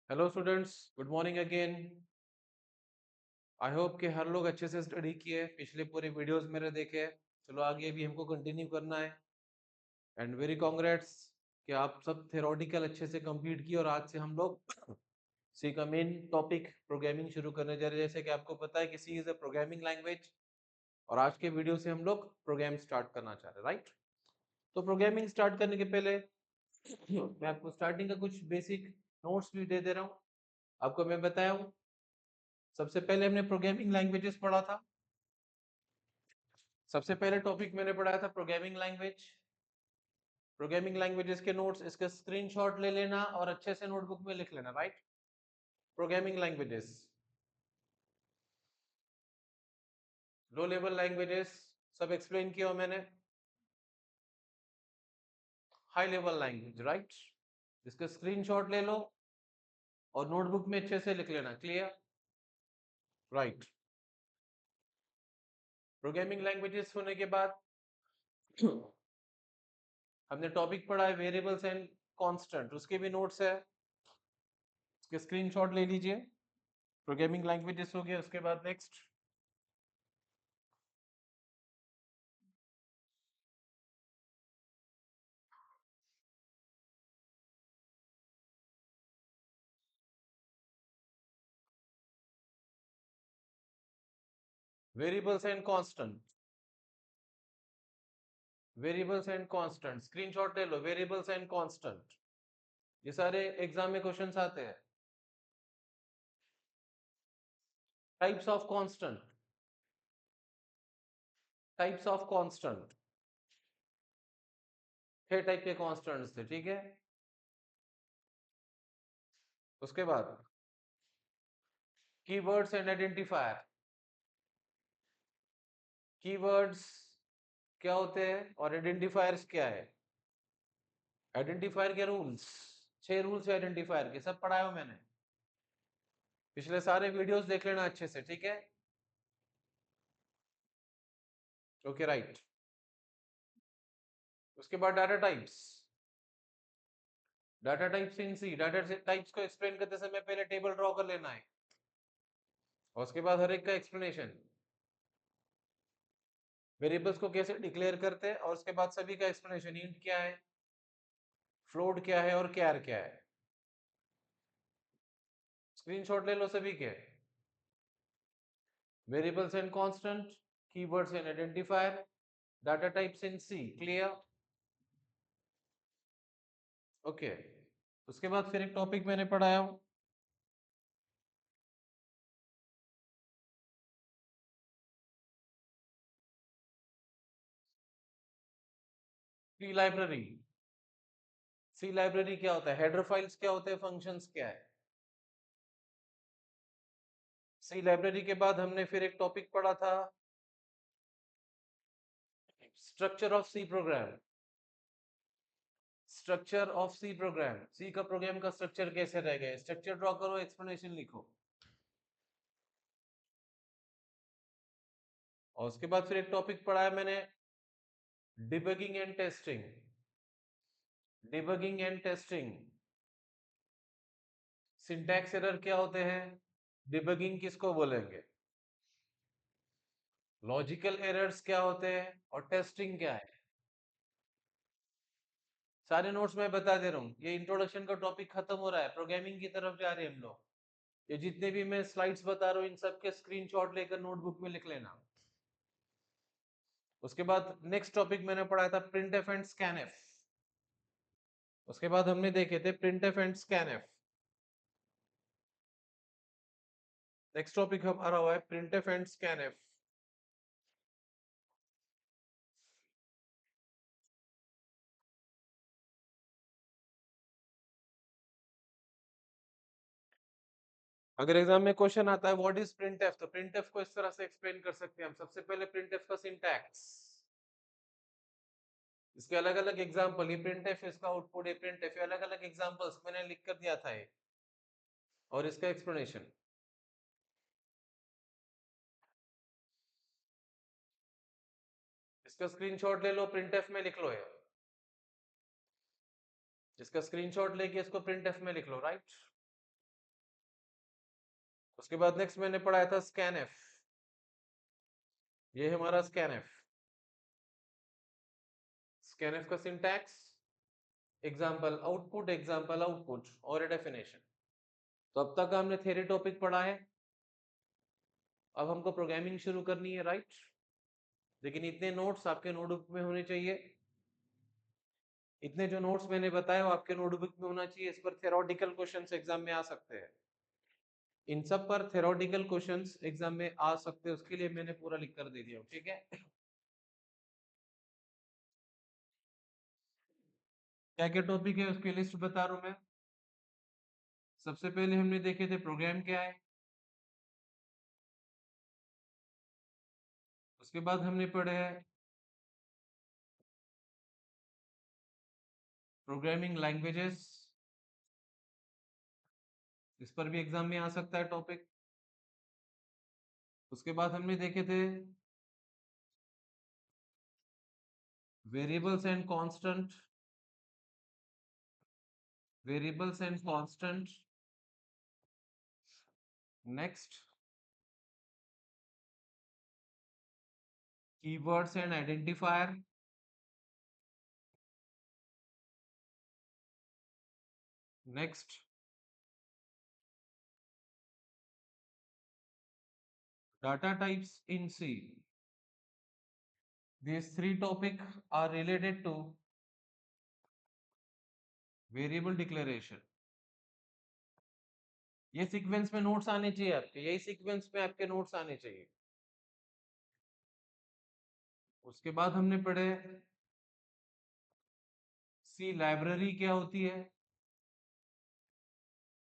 Hello students, good morning again. I hope कि हर लोग अच्छे से स्टडी किए, पिछले पूरे वीडियोस मेरे देखे। चलो आगे भी हमको कंटिन्यू करना है। एंड वेरी कॉन्ग्रेट्स कि आप सब थ्योरेटिकल अच्छे से कंप्लीट किए और आज से हम लोग सी का मेन टॉपिक प्रोग्रामिंग शुरू करने जा रहे हैं। जैसे कि आपको पता है कि सी इज अ प्रोग्रामिंग लैंग्वेज और आज के वीडियो से हम लोग प्रोग्राम स्टार्ट करना चाह रहे हैं, राइट? तो प्रोग्रामिंग स्टार्ट करने के पहले मैं आपको स्टार्टिंग का कुछ बेसिक नोट्स भी दे दे रहा हूँ। आपको मैं बताया हूँ, सबसे पहले हमने प्रोग्रामिंग लैंग्वेजेस पढ़ा था। सबसे पहले टॉपिक मैंने पढ़ाया था प्रोग्रामिंग लैंग्वेज। प्रोग्रामिंग लैंग्वेजेस के नोट्स, इसका स्क्रीनशॉट ले लेना और अच्छे से नोटबुक में लिख लेना, right? Programming languages, low level languages सब एक्सप्लेन किया मैंने। High level language, right? इसका स्क्रीनशॉट ले लो और नोटबुक में अच्छे से लिख लेना। क्लियर? राइट। प्रोग्रामिंग लैंग्वेजेस होने के बाद हमने टॉपिक पढ़ा है वेरिएबल्स एंड कांस्टेंट, उसके भी नोट्स है, उसके स्क्रीनशॉट ले लीजिए। प्रोग्रामिंग लैंग्वेजेस हो गया, उसके बाद next variables and constant. Variables and constant, screenshot ले लो। वेरिएबल्स एंड कांस्टेंट, ये सारे एग्जाम में क्वेश्चंस आते हैं। Types of constant, types of constant, 6 type के कांस्टेंट्स थे, ठीक है? उसके बाद कीवर्ड्स एंड आइडेंटिफायर। कीवर्ड्स क्या होते हैं और आइडेंटिफायर्स क्या है? आइडेंटिफायर के रूल्स, 6 रूल्स है आइडेंटिफायर के, सब पढ़ाया हूं मैंने। पिछले सारे वीडियोस देख लेना अच्छे से, ठीक है? Okay, right. उसके बाद data types. Data types in C, data types को एक्सप्लेन करते समय पहले टेबल ड्रॉ कर लेना है और उसके बाद हर एक का एक्सप्लेनेशन। वेरिएबल्स को कैसे डिक्लेयर करते हैं और उसके बाद सभी का एक्सप्लेनेशन। इंट क्या है, फ्लोट क्या है और कैर क्या है। स्क्रीनशॉट ले लो सभी के। Variables and constant, keywords and identifier, data types in C. Clear? Okay. उसके बाद फिर एक टॉपिक मैंने पढ़ाया हूं, सी लाइब्रेरी। सी लाइब्रेरी क्या होता है, हेडर फाइल्स क्या होते हैं, फंक्शंस क्या है। सी लाइब्रेरी के बाद हमने फिर एक टॉपिक पढ़ा था structure of C program. Structure of C program, C का प्रोग्राम का स्ट्रक्चर कैसे रहेगा, स्ट्रक्चर ड्रॉ करो, एक्सप्लेनेशन लिखो। और उसके बाद फिर एक टॉपिक पढ़ा है मैंने debugging and testing. Debugging and testing, syntax error क्या होते हैं, डिबगिंग किसको बोलेंगे, लॉजिकल एरर्स क्या होते हैं और टेस्टिंग क्या है। सारे नोट्स मैं बता दे रहा हूँ। ये इंट्रोडक्शन का टॉपिक खत्म हो रहा है, प्रोग्रामिंग की तरफ जा रहे हैं हम लोग। ये जितने भी मैं स्लाइड्स बता रहा हूँ इन सब के स्क्रीनशॉट लेकर नोटबुक में लिख लेना। उसके बाद नेक्स्ट टॉपिक मैंने पढ़ाया था प्रिंटफ एंड स्कैनफ। उसके बाद हमने देखे थे printf and scanf. Next topic हमारा हुआ है प्रिंटफ एंड स्कैनफ। अगर एग्जाम में क्वेश्चन आता है व्हाट इज प्रिंटफ, तो प्रिंटफ को इस तरह से एक्सप्लेन कर सकते हैं हम। सबसे पहले प्रिंटफ का सिंटैक्स, इसके अलग अलग एग्जांपल, ये प्रिंटफ इसका आउटपुट, ये प्रिंटफ, अलग अलग एग्जांपल्स मैंने लिख कर दिया था ये, और इसका एक्सप्लेनेशन। इसका स्क्रीनशॉट ले लो, प्रिंटफ में लिख लो ये। इसका स्क्रीनशॉट लेके इसको प्रिंटफ में लिख लो, राइट? उसके बाद नेक्स्ट मैंने पढ़ाया था स्कैनएफ। ये है हमारा स्कैनएफ। स्कैनएफ का syntax example output, example output और डेफिनेशन। तो अब तक हमने थ्योरी टॉपिक पढ़ा है, अब हमको प्रोग्रामिंग शुरू करनी है, राइट। लेकिन इतने नोट्स आपके नोटबुक में होने चाहिए। इतने जो नोट्स मैंने बताए वो आपके नोटबुक में होना चाहिए। इस पर थ्योरेटिकल क्वेश्चंस एग्जाम में आ सकते हैं। इन सब पर थ्योरेटिकल क्वेश्चंस एग्जाम में आ सकते हैं, उसके लिए मैंने पूरा लिख कर दे दिया हूं, ठीक है। क्या क्या टॉपिक है उसकी लिस्ट बता रहा हूं मैं। सबसे पहले हमने देखे थे प्रोग्राम क्या है। उसके बाद हमने पढ़े है प्रोग्रामिंग लैंग्वेजेस। इस पर भी एग्जाम में आ सकता है टॉपिक। उसके बाद हमने देखे थे variables and constant. Variables and constant. Next keywords and identifier. Next data types in C. These three topics are related to variable declaration. ये सीक्वेंस में नोट्स आने चाहिए आपके, यही सीक्वेंस में आपके नोट्स आने चाहिए। उसके बाद हमने पढ़े सी लाइब्रेरी क्या होती है।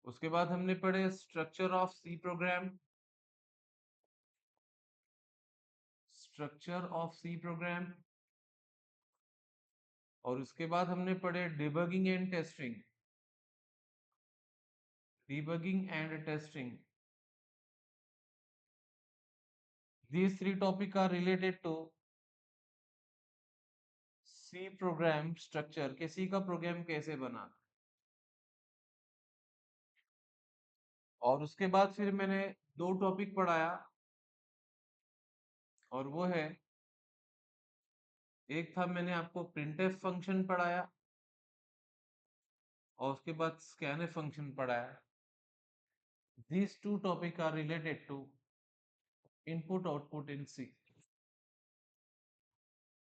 उसके बाद हमने पढ़े structure of C program. Structure of C program. और उसके बाद हमने पढ़े debugging and testing. Debugging and testing. These three topics are related to C program स्ट्रक्चर के, सी का प्रोग्राम कैसे बना। और उसके बाद फिर मैंने दो टॉपिक पढ़ाया, और वो है, एक था मैंने आपको प्रिंटफ फंक्शन पढ़ाया, और उसके बाद स्कैनफ फंक्शन पढ़ाया। These two topics are related to input output in C.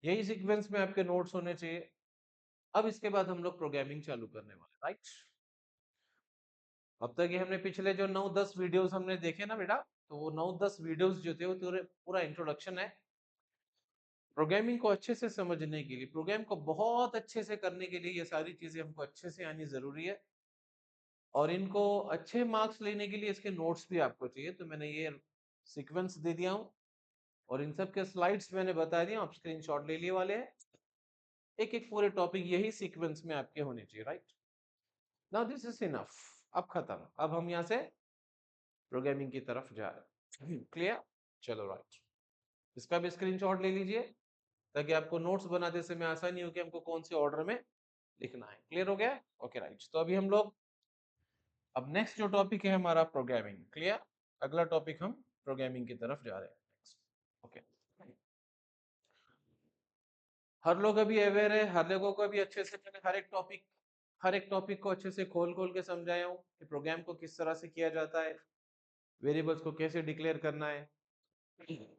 यही सीक्वेंस में आपके नोट्स होने चाहिए। अब इसके बाद हम लोग प्रोग्रामिंग चालू करने वाले, राइट। अब तक ये हमने पिछले जो 9-10 वीडियोस हमने देखे ना बेटा, तो वो 9-10 वीडियोस जो थे वो पूरा इंट्रोडक्शन है प्रोग्रामिंग को अच्छे से समझने के लिए। प्रोग्राम को बहुत अच्छे से करने के लिए ये सारी चीजें हमको अच्छे से आनी जरूरी है, और इनको अच्छे मार्क्स लेने के लिए इसके नोट्स भी आपको चाहिए। तो मैंने ये सीक्वेंस दे दिया हूँ, और इन सब के स्लाइड्स मैंने बता दिया, आप स्क्रीनशॉट ले लिए वाले हैं। एक एक पूरे टॉपिक यही सीक्वेंस में आपके होने चाहिए, right. Now this is enough. अब खत्म, अब हम यहाँ से प्रोग्रामिंग की तरफ जा रहे हैं। क्लियर, चलो राइट। इसका भी स्क्रीनशॉट ले लीजिए, ताकि आपको नोट्स बनाते समय आसानी हो कि हमको कौन से ऑर्डर में लिखना है। क्लियर हो गया, ओके राइट। तो अभी हम लोग, अब नेक्स्ट जो टॉपिक है हमारा प्रोग्रामिंग। क्लियर, अगला टॉपिक हम प्रोग्रामिंग की तरफ जा रहे हैं नेक्स्ट। ओके, हर लोग अभी अवेयर है, हर लोगों को अभी अच्छे से मैंने हर एक टॉपिक को अच्छे से खोल खोल के समझाया हूँ कि प्रोग्राम को किस तरह से किया जाता है, वेरिएबल्स को कैसे डिक्लेयर करना है,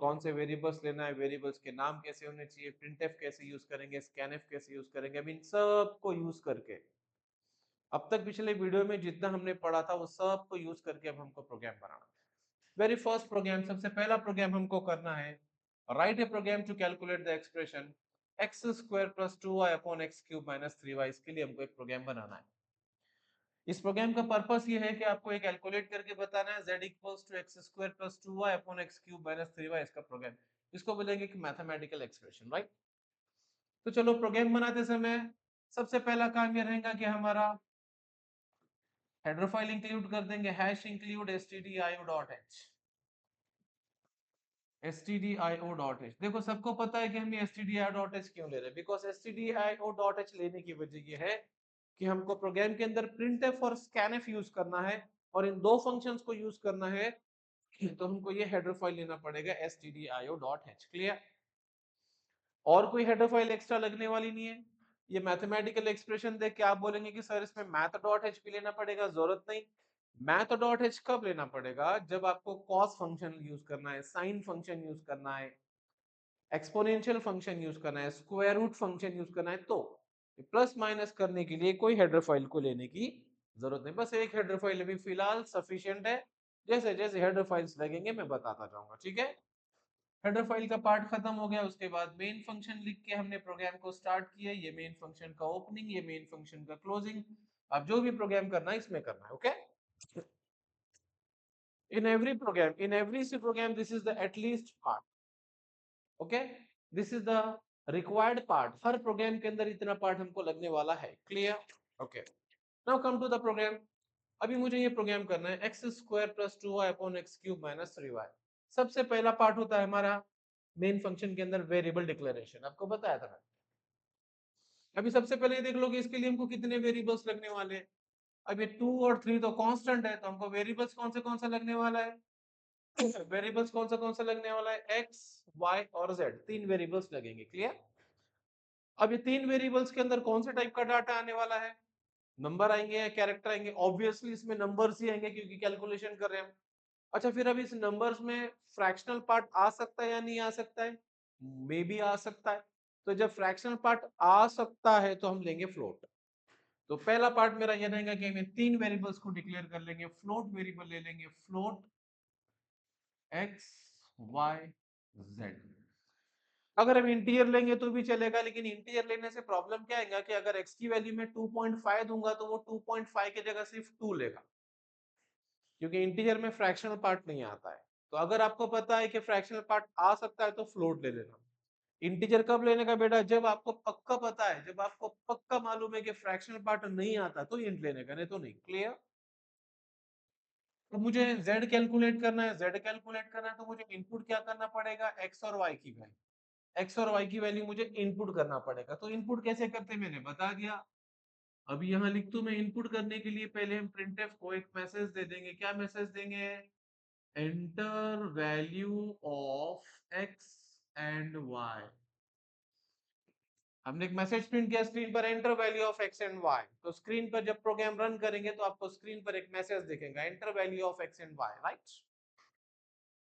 कौन से वेरिएबल्स लेना है, वेरिएबल्स के नाम कैसे होने चाहिए, प्रिंटफ कैसे यूज करेंगे, स्कैनफ कैसे यूज करेंगे। अब इन सब को यूज करके, अब तक पिछले वीडियो में जितना हमने पढ़ा था वो सब को यूज करके अब हमको प्रोग्राम बनाना है। वेरी फर्स्ट प्रोग्राम, सबसे पहला प्रोग्राम हमको करना है, write a program to calculate the expression X square plus 2y upon X cube minus 3y। इसके लिए हमको एक प्रोग्राम बनाना है। इस प्रोग्राम का पर्पस ये है कि आपको एक कैलकुलेट करके बताना है z equals to X square plus 2y upon X cube minus 3y। इसका प्रोग्राम, इसको बोलेंगे कि मैथमेटिकल एक्सप्रेशन, राइट। तो चलो प्रोग्राम बनाते समय सबसे पहला काम ये रहेगा कि हमारा हेडर फाइल इंक्लूड कर देंगे, हैश इंक्लूड stdio.h। stdio.h, देखो सबको पता है कि हम ये stdio.h क्यों ले रहे हैं, बिकॉज stdio.h लेने की वजह ये है कि हमको प्रोग्राम के अंदर printf और scanf यूज करना है, और इन दो फंक्शंस को यूज करना है तो हमको ये हेडर फाइल लेना पड़ेगा stdio.h। क्लियर? और कोई हेडर फाइल एक्स्ट्रा लगने वाली नहीं है। ये मैथमेटिकल एक्सप्रेशन देख के आप बोलेंगे कि सर इसमें math.h भी लेना पड़ेगा, जरूरत नहीं। math.h कब लेना पड़ेगा? जब आपको cos फंक्शन यूज करना है, sin फंक्शन यूज करना है, एक्सपोनेंशियल फंक्शन यूज करना है, स्क्वायर रूट फंक्शन यूज करना है, तो प्लस माइनस करने के लिए कोई हेडर फाइल को लेने की जरूरत नहीं। बस एक हेडर फाइल अभी फिलहाल सफिशिएंट है। जैसे जैसे हेडर फाइल्स लगेंगे मैं बताता जाऊंगा, ठीक है? हेडर फाइल का पार्ट खत्म हो गया, उसके बाद मेन फंक्शन लिख के हमने प्रोग्राम को स्टार्ट किया। ये मेन फंक्शन का ओपनिंग, ये मेन फंक्शन का क्लोजिंग। आप जो भी प्रोग्राम करना है इसमें करना है, okay? In every program, in every C program, this is the at least part. Okay, this is the required part. हर प्रोग्राम के अंदर इतना पार्ट हमको लगने वाला है। Clear? Okay, now come to the program. अभी मुझे ये प्रोग्राम करना है X square plus 2y upon X cube minus 3y। सबसे पहला पार्ट होता है हमारा मेन फंक्शन के अंदर वेरिएबल डिक्लेरेशन। आपको बताया था मैं। अभी सबसे पहले ये देख लो कि इसके लिए हमको कितने वेरिएबल्स लगने वाले हैं। अब ये 2 और 3 तो कांस्टेंट है, तो हमको वेरिएबल्स कौन सा लगने वाला है? वेरिएबल्स कौन सा लगने वाला है? x, y और z, तीन वेरिएबल्स लगेंगे। क्लियर? अब ये तीन वेरिएबल्स के अंदर कौन से टाइप का डाटा आने वाला है? नंबर आएंगे या कैरेक्टर आएंगे? ऑब्वियसली इसमें नंबर्स ही आएंगे क्योंकि कैलकुलेशन कर रहे हैं हम। अच्छा, फिर अभी इस नंबर्स में फ्रैक्शनल पार्ट आ सकता है या नहीं आ सकता है? मे बी आ सकता है। तो जब फ्रैक्शनल पार्ट आ सकता है तो हम लेंगे फ्लोट। तो पहला पार्ट मेरा ये रहेगा कि हमें तीन वेरिएबल्स को डिक्लेयर कर लेंगे। फ्लोट वेरिएबल ले लेंगे, फ्लोट x, y, z। अगर हम इंटीजर लेंगे तो भी चलेगा, लेकिन इंटीजर लेने से प्रॉब्लम क्या आएगा कि अगर x की वैल्यू में 2.5 दूंगा तो वो 2.5 की जगह सिर्फ 2 लेगा, क्योंकि इंटीजर में फ्रैक्शनल पार्ट नहीं आता है। तो अगर आपको पता है कि फ्रैक्शनल पार्ट आ सकता है तो फ्लोट ले लेना। इंटीजर कब लेने का बेटा? जब आपको पक्का पता है, जब आपको पक्का मालूम है कि फ्रैक्शनल पार्ट नहीं आता तो इंट लेने का, नहीं तो नहीं। क्लियर? तो मुझे z कैलकुलेट करना है। z कैलकुलेट करना है तो मुझे इनपुट क्या करना पड़ेगा? x और y की वैल्यू। x और y की वैल्यू मुझे इनपुट करना पड़ेगा। तो इनपुट कैसे करते हैं मैंने बता दिया। अभी यहाँ लिख दूं मैं। इनपुट करने के लिए पहले हम printf को एक मैसेज दे देंगे। क्या मैसेज देंगे? Enter value of x and y। हमने एक मैसेज प्रिंट किया स्क्रीन पर, enter value of x and y। तो स्क्रीन पर जब प्रोग्राम रन करेंगे तो आपको स्क्रीन पर एक मैसेज दिखेगा, enter value of x and y, right?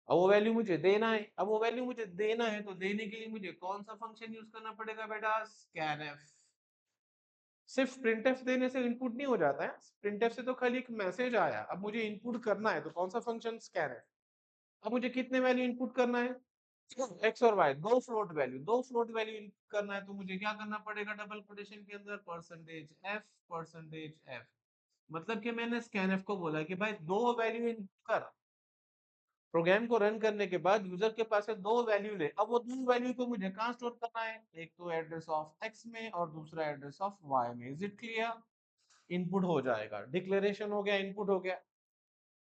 अब वो वैल्यू मुझे देना है। अब वो वैल्यू मुझे देना है तो देने के लिए मुझे कौन सा फंक्शन यूज करना पड़ेगा बेटा? scanf। सिर्फ printf देने से इनपुट नहीं हो जाता है। printf से तो खाली एक मैसेज आया, अब मुझे इनपुट करना है तो कौन सा फंक्शन? scanf। अब मुझे कितने वैल्यू इनपुट करना है? x और y, दो फ्लोट वैल्यू इनपुट करना है। तो मुझे क्या करना पड़ेगा? डबल कोटेशन के अंदर %f। मतलब कि मैंने scanf को बोला कि भाई दो वैल्यू इनपुट कर। प्रोग्राम को रन करने के बाद यूजर के पास से दो वैल्यू ले। अब वो दो वैल्यू को मुझे कहाँ स्टोर करना है? एक तो एड्रेस ऑफ x में और दूसरा एड्रेस ऑफ y में। Is it clear? इनपुट हो जाएगा, डिक्लेरेशन हो गया, इनपुट हो गया।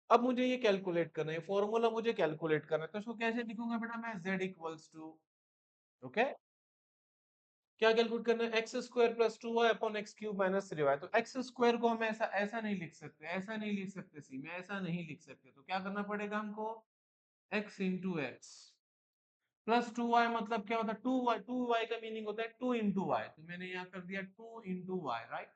अब मुझे ये कैलकुलेट करना है, फॉर्मूला मुझे कैलकुलेट करना है। तो इसको कैसे लिखूंगा बेटा मैं? z इक्वल्स टू, ओके, क्या कैलकुलेट करना है? X square plus 2y upon X cube minus 3y। तो एक्स स्क्वायर को हम ऐसा ऐसा नहीं लिख सकते, ऐसा नहीं लिख सकते सी में, ऐसा नहीं लिख सकते। तो क्या करना पड़ेगा हमको? x into x plus 2y, मतलब क्या होता है? 2y का मीनिंग होता है 2 इंटू वाई। तो मैंने यहाँ कर दिया 2 इंटू वाई, राइट?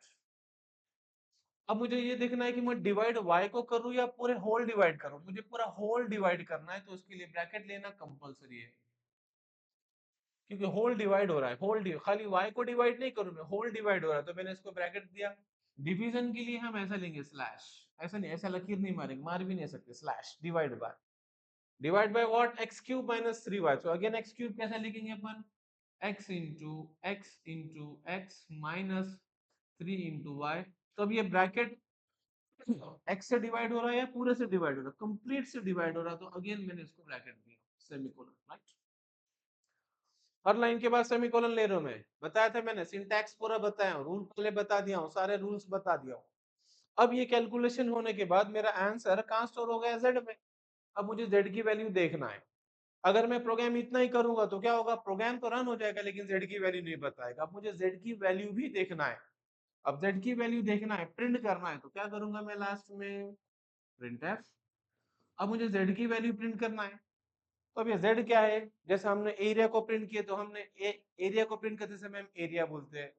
अब मुझे ये देखना है कि मैं डिवाइड y को करूँ या पूरे होल डिवाइड करूँ। मुझे पूरा होल डिवाइड करना है तो उसके लिए ब्रैकेट लेना कंपलसरी है, क्योंकि होल डिवाइड हो रहा है। खाली y को डिवाइड नहीं करूँ मैं, होल डिवाइड हो रहा है तो मैंने इसको ब्रैकेट दिया। डिवीजन के लिए हम ऐसा लेंगे स्लैश, ऐसा नहीं, ऐसा लकीर नहीं मारेंगे, मार भी नहीं सकते। Slash divide by what? x cube minus 3y। तो अगेन x क्यूब कैसे लिखेंगे अपन? x into X minus 3 into Y. तो अब ये ब्रैकेट x से डिवाइड हो रहा है या पूरे से डिवाइड हो रहा है? कंप्लीट से डिवाइड हो रहा है। तो अगेन मैंने इसको ब्रैकेट दिया, सेमीकोलन, राइट? हर लाइन के बाद सेमीकोलन ले रहा हूं मैं। बताया था मैंने, सिंटैक्स पूरा बताया हूं, रूल पहले बता दिया हूं, सारे रूल्स बता दिया हूं। अब ये कैलकुलेशन होने के बाद मेरा आंसर कहां स्टोर हो गया? z में। अब मुझे z की वैल्यू देखना है। अगर मैं प्रोग्राम इतना ही करूंगा तो क्या होगा? प्रोग्राम तो रन हो जाएगा लेकिन z की वैल्यू नहीं बताएगा। अब मुझे z की वैल्यू भी देखना है। अब z की वैल्यू देखना है, प्रिंट करना है, तो क्या करूंगा मैं? लास्ट में printf। अब मुझे z की वैल्यू प्रिंट करना है, तो अब ये z क्या है, जैसे हमने एरिया को प्रिंट किया तो हमने एरिया को प्रिंट करते समय हम एरिया बोलते हैं,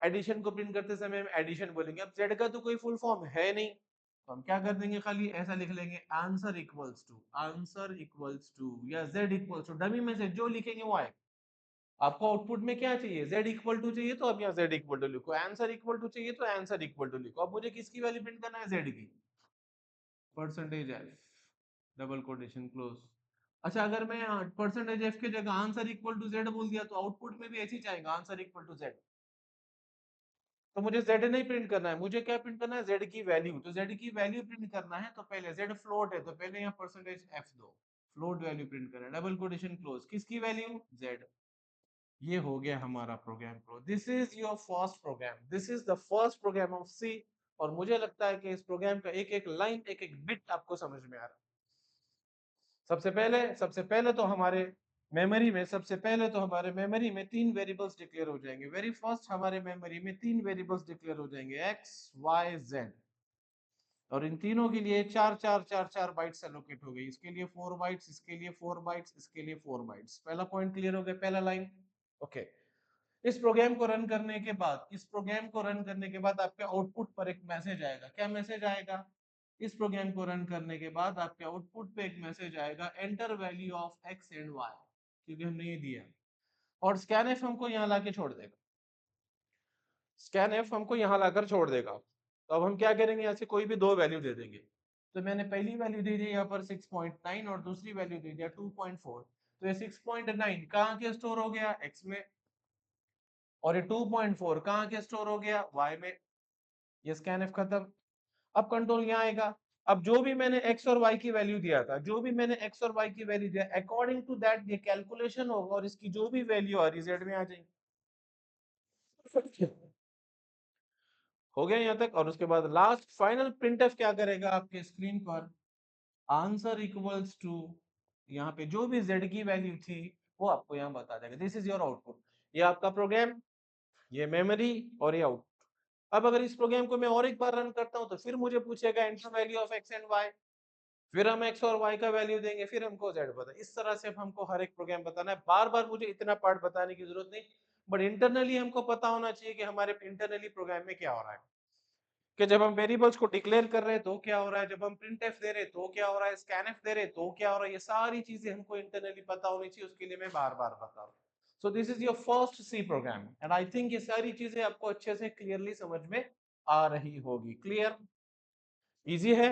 एडिशन को प्रिंट करते समय हम एडिशन बोलेंगे। अब z का तो कोई फुल फॉर्म है नहीं, तो हम क्या कर देंगे, खाली ऐसा लिख लेंगे आंसर इक्वल्स टू या z इक्वल्स टू, डमी में से जो लिखेंगे वो आएगा। आपको आउटपुट में क्या चाहिए, z इक्वल टू चाहिए तो अब यहाँ z इक्वल टू लिखो, आंसर इक्वल टू चाहिए तो आंसर इक्वल टू लिखो। अब मुझे किसकी वैल्यू प्रिंट करना है, z की, percentage f double quotation close. अच्छा, अगर मैं परसेंटेज f की जगह आंसर इक्वल टू z बोल दिया तो आउटपुट में भी ऐसे ही जाएगा, आंसर इक्वल टू z। तो मुझे z नहीं प्रिंट करना है, मुझे क्या प्रिंट करना है, z की वैल्यू। तो z की वैल्यू प्रिंट करना है तो पहले z फ्लोट है तो पहले यहाँ परसेंटेज f दो, फ्लोट वैल्यू प्रिंट करना है, डबल कोटेशन क्लोज, किसकी वैल्यू, z। ये हो गया हमारा प्रोग्राम प्रो। This is your first program, this is the first program of C. और मुझे लगता है कि इस प्रोग्राम का एक एक लाइन, एक एक बिट आपको समझ में आ रहा है। सबसे पहले तो हमारे मेमोरी में तीन वेरिएबल्स डिक्लेयर हो जाएंगे। वेरी फर्स्ट हमारे मेमोरी में तीन वेरिएबल्स डिक्लेयर हो जाएंगे, x y z, और इन तीनों के लिए चार चार चार चार बाइट्स एलोकेट हो गई। इसके लिए 4 बाइट्स, इसके लिए 4 बाइट्स, इसके लिए 4 बाइट्स। पहला पॉइंट क्लियर हो गया, पहला लाइन। ओके, इस प्रोग्राम को रन करने के बाद, आपके आउटपुट पर एक मैसेज आएगा। क्या मैसेज आएगा, इस प्रोग्राम को रन करने के बाद आपके आउटपुट पे एक मैसेज आएगा, enter value of X and Y, क्योंकि हमने ये दिया। और स्कैनफ हमको यहाँ लाके छोड़ देगा, स्कैनफ हमको यहाँ लाकर छोड़ देगा। तो अब हम क्या करेंगे, यहाँ से कोई भी दो वैल्यू दे देंगे। तो मैंने पहली वैल्यू दे दी यहाँ पर 6.9 और दूसरी वैल्यू दे दिया 2.4। तो ये 6.9 कहाँ के स्टोर हो गया, x में, और ये 2.4 कहाँ के स्टोर हो गया, y में। ये स्कैनफ खत्म। अब कंट्रोल यहाँ आएगा। अब जो भी मैंने x और y की वैल्यू दिया था, अकॉर्डिंग टू दैट ये कैलकुलेशन होगा और इसकी जो भी वैल्यू आ रही z में आ जाएगी। हो गया यहाँ तक। और उसके बाद लास्ट फाइनल प्रिंटफ क्या करेगा, आपके स्क्रीन पर आंसर इक्वल्स टू, यहाँ पे जो भी z की वैल्यू थी वो आपको यहाँ बता देगा। This is your output. ये आपका प्रोग्राम, ये मेमोरी और ये आउटपुट। अब अगर इस प्रोग्राम को मैं और एक बार रन करता हूं तो फिर मुझे पूछेगा enter value of X and Y, फिर हम x और y का वैल्यू देंगे, फिर हमको z बता। इस तरह से हमको हर एक प्रोग्राम बताना है। बार बार मुझे इतना पार्ट बताने की जरूरत नहीं, बट इंटरनली हमको पता होना चाहिए कि हमारे इंटरनली प्रोग्राम में क्या हो रहा है, कि जब हम वेरिएबल्स को डिक्लेयर कर रहे हैं तो क्या हो रहा है, जब हम प्रिंटफ दे रहे हैं तो क्या हो रहा है, स्कैनफ दे रहे हैं तो क्या हो रहा है। ये सारी चीजें हमको इंटरनली पता होनी चाहिए, उसके लिए मैं बार बार बता रहा हूँ। So this is your first C program and I think ये सारी चीजें आपको अच्छे से क्लियरली समझ में आ रही होगी। क्लियर, इजी है।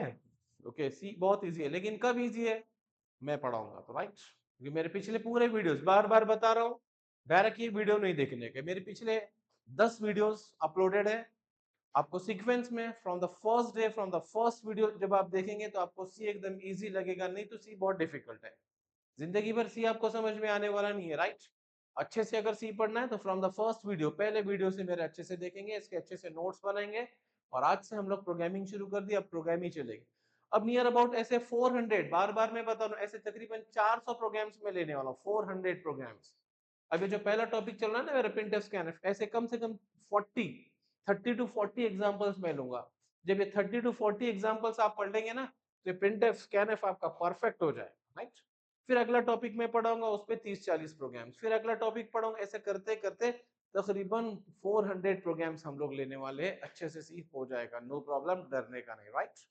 ओके, सी बहुत इजी है, लेकिन कब इजी है, मैं पढ़ाऊंगा तो, राइट। क्योंकि मेरे पिछले पूरे वीडियोस, बार बार बता रहा हूँ, डायरेक्ट ये वीडियो नहीं देखने के, मेरे पिछले 10 वीडियोस अपलोडेड है। आपको सीक्वेंस में from the first day, from the first video जब आप देखेंगे तो आपको सी एकदम इजी लगेगा, नहीं तो सी बहुत डिफिकल्ट है। जिंदगी भर सी आपको समझ में आने वाला नहीं है, राइट। अच्छे से अगर सी पढ़ना है तो फ्रॉम द फर्स्ट वीडियो, पहले वीडियो से मेरे अच्छे से देखेंगे, इसके अच्छे से नोट्स बनाएंगे। और आज से हम लोग प्रोग्रामिंग शुरू कर दी, अब प्रोग्रामिंग चलेगी। अब नियर अबाउट ऐसे 400, बार बार मैं बता रहा हूँ, ऐसे तकरीबन 400 प्रोग्राम्स में लेने वाला हूँ, 400 प्रोग्राम्स। अभी जो पहला टॉपिक चल रहा है ना मेरा प्रिंटफ स्कैनफ, ऐसे कम से कम 30 टू 40 एग्जांपल्स मैं लूंगा। जब ये 30 टू 40 एग्जांपल्स आप पढ़ लेंगे ना, तो प्रिंटफ स्कैनफ आपका परफेक्ट हो जाएगा, राइट। फिर अगला टॉपिक मैं पढ़ाऊंगा, उस पे 30-40 प्रोग्राम्स, फिर अगला टॉपिक पढ़ाऊंगा, ऐसे करते करते तकरीबन 400 प्रोग्राम्स हम लोग लेने वाले हैं। अच्छे से सीख हो जाएगा, नो प्रॉब्लम, डरने का नहीं, राइट।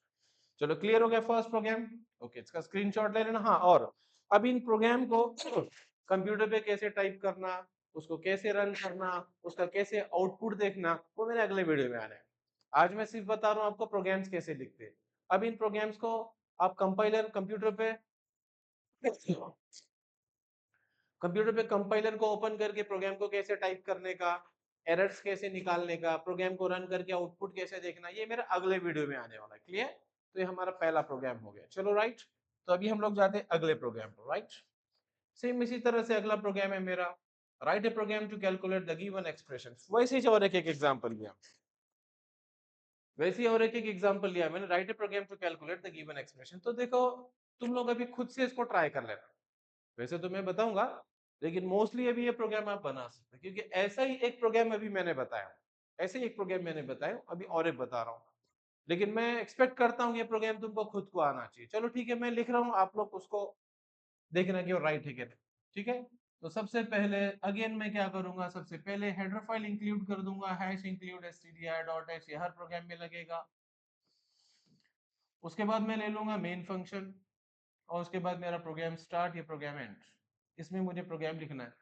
चलो क्लियर हो गया फर्स्ट प्रोग्राम। ओके, इसका स्क्रीनशॉट ले लेना। हाँ, और अब इन प्रोग्राम को कंप्यूटर पे कैसे टाइप करना, उसको कैसे रन करना, उसका कैसे आउटपुट देखना, वो मेरे अगले वीडियो में आना है। आज मैं सिर्फ बता रहा हूँ आपको प्रोग्राम्स कैसे लिखते हैं। अब इन प्रोग्राम्स को आप कंप्यूटर पे कंपाइलर को ओपन करके प्रोग्राम को कैसे टाइप करने का, एरर्स कैसे निकालने का, प्रोग्राम को रन करके आउटपुट कैसे देखना, ये मेरा अगले वीडियो में आने वाला है। क्लियर। तो ये हमारा पहला प्रोग्राम हो गया। चलो राइट, तो अभी हम लोग जाते हैं अगले प्रोग्राम पर, राइट। सेम इसी तरह से अगला प्रोग्राम है मेरा, write a program to calculate the given expression. वैसे ही और एक एग्जांपल लिया, मैंने, write a program to calculate the given expression. तो देखो, तुम लोग अभी खुद से इसको ट्राई कर लेना। वैसे तो मैं बताऊंगा, लेकिन मोस्टली अभी ये प्रोग्राम आप बना सकते हैं, क्योंकि ऐसा ही एक प्रोग्राम अभी मैंने बताया, ऐसे ही एक प्रोग्राम मैंने बताया, अभी और एक बता रहा हूँ। लेकिन मैं एक्सपेक्ट करता हूँ ये प्रोग्राम तुमको खुद को आना चाहिए। चलो ठीक है, मैं लिख रहा हूँ, आप लोग उसको देखना कि वो राइट है क्या नहीं। ठीक है, तो सबसे पहले अगेन मैं क्या करूंगा, सबसे पहले हेडर फाइल इंक्लूड कर दूंगा, हैश इंक्लूड stdio.h, ये हर प्रोग्राम में लगेगा। उसके बाद मैं ले लूंगा मेन फंक्शन, और उसके बाद मेरा प्रोग्राम स्टार्ट, ये प्रोग्राम एंड, इसमें मुझे प्रोग्राम लिखना है।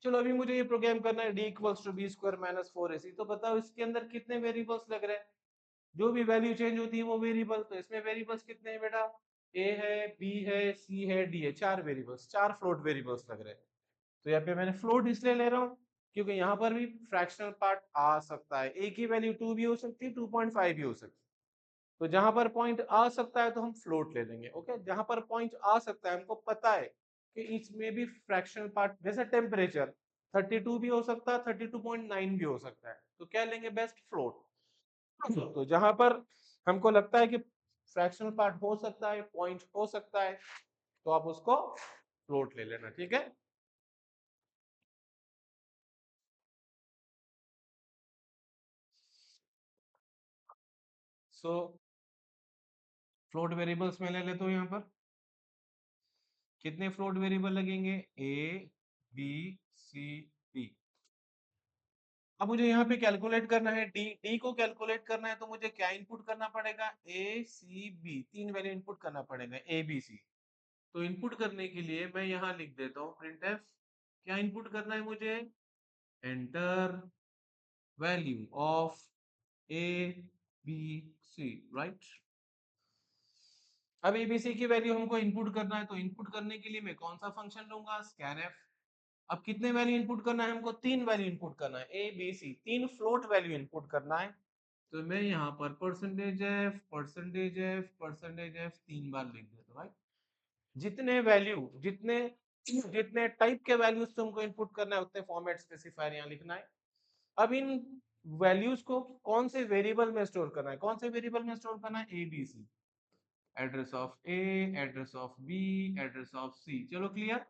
चलो अभी मुझे ये प्रोग्राम करना है, D equals to B square minus 4ac। तो बताओ इसके अंदर कितने वेरिएबल्स लग रहे हैं, जो भी वैल्यू चेंज होती है वो वेरिएबल। तो इसमें वेरिएबल्स कितने हैं बेटा, ए है, बी है, सी है, डी है, 4 वेरिएबल्स, 4 फ्लोट वेरिएबल्स लग रहे हैं। तो यहाँ पे मैंने फ्लोट इसलिए ले रहा हूँ क्योंकि यहाँ पर भी फ्रैक्शनल पार्ट आ सकता है, ए की वैल्यू 2 भी हो सकती है, 2.5 भी हो सकती है। तो जहां पर पॉइंट आ सकता है तो हम फ्लोट ले लेंगे। ओके, जहां पर पॉइंट आ सकता है, हमको पता है कि इसमें भी फ्रैक्शनल पार्ट, जैसे टेम्परेचर 32 भी हो सकता है, 32.9 भी हो सकता है, तो क्या लेंगे, बेस्ट फ्लोट। तो जहां पर हमको लगता है कि फ्रैक्शनल पार्ट हो सकता है, पॉइंट हो सकता है, तो आप उसको फ्लोट ले लेना। ठीक है, सो फ्लोट वेरिएबल्स में ले लेते हो, यहाँ पर कितने फ्लोट वेरिएबल लगेंगे, ए, बी, सी, डी। अब मुझे यहाँ पे कैलकुलेट करना है डी, डी को कैलकुलेट करना है तो मुझे क्या इनपुट करना पड़ेगा, ए, सी, बी, 3 वैल्यू इनपुट करना पड़ेगा, ए, बी, सी। तो इनपुट करने के लिए मैं यहाँ लिख देता हूँ printf, क्या इनपुट करना है मुझे, enter value of A, B, C, right. अब एबीसी की वैल्यू हमको इनपुट करना है, तो इनपुट करने के लिए मैं कौन सा फंक्शन लूंगा, स्कैनफ। अब कितने वैल्यू इनपुट करना है हमको, 3 वैल्यू इनपुट करना है, A, B, C, 3 float value input करना है। तो मैं यहाँ पर percentage F, percentage F, percentage F 3 बार लिख देता हूँ, राइट। जितने वैल्यू, जितने जितने टाइप के वैल्यूज तुमको इनपुट करना है उतने फॉर्मेट स्पेसिफायर यहाँ लिखना है। अब इन वैल्यूज को कौन से वेरिएबल में स्टोर करना है, कौन से वेरिएबल में स्टोर करना है, A, B, C, address of A, address of B, address of C. चलो क्लियर।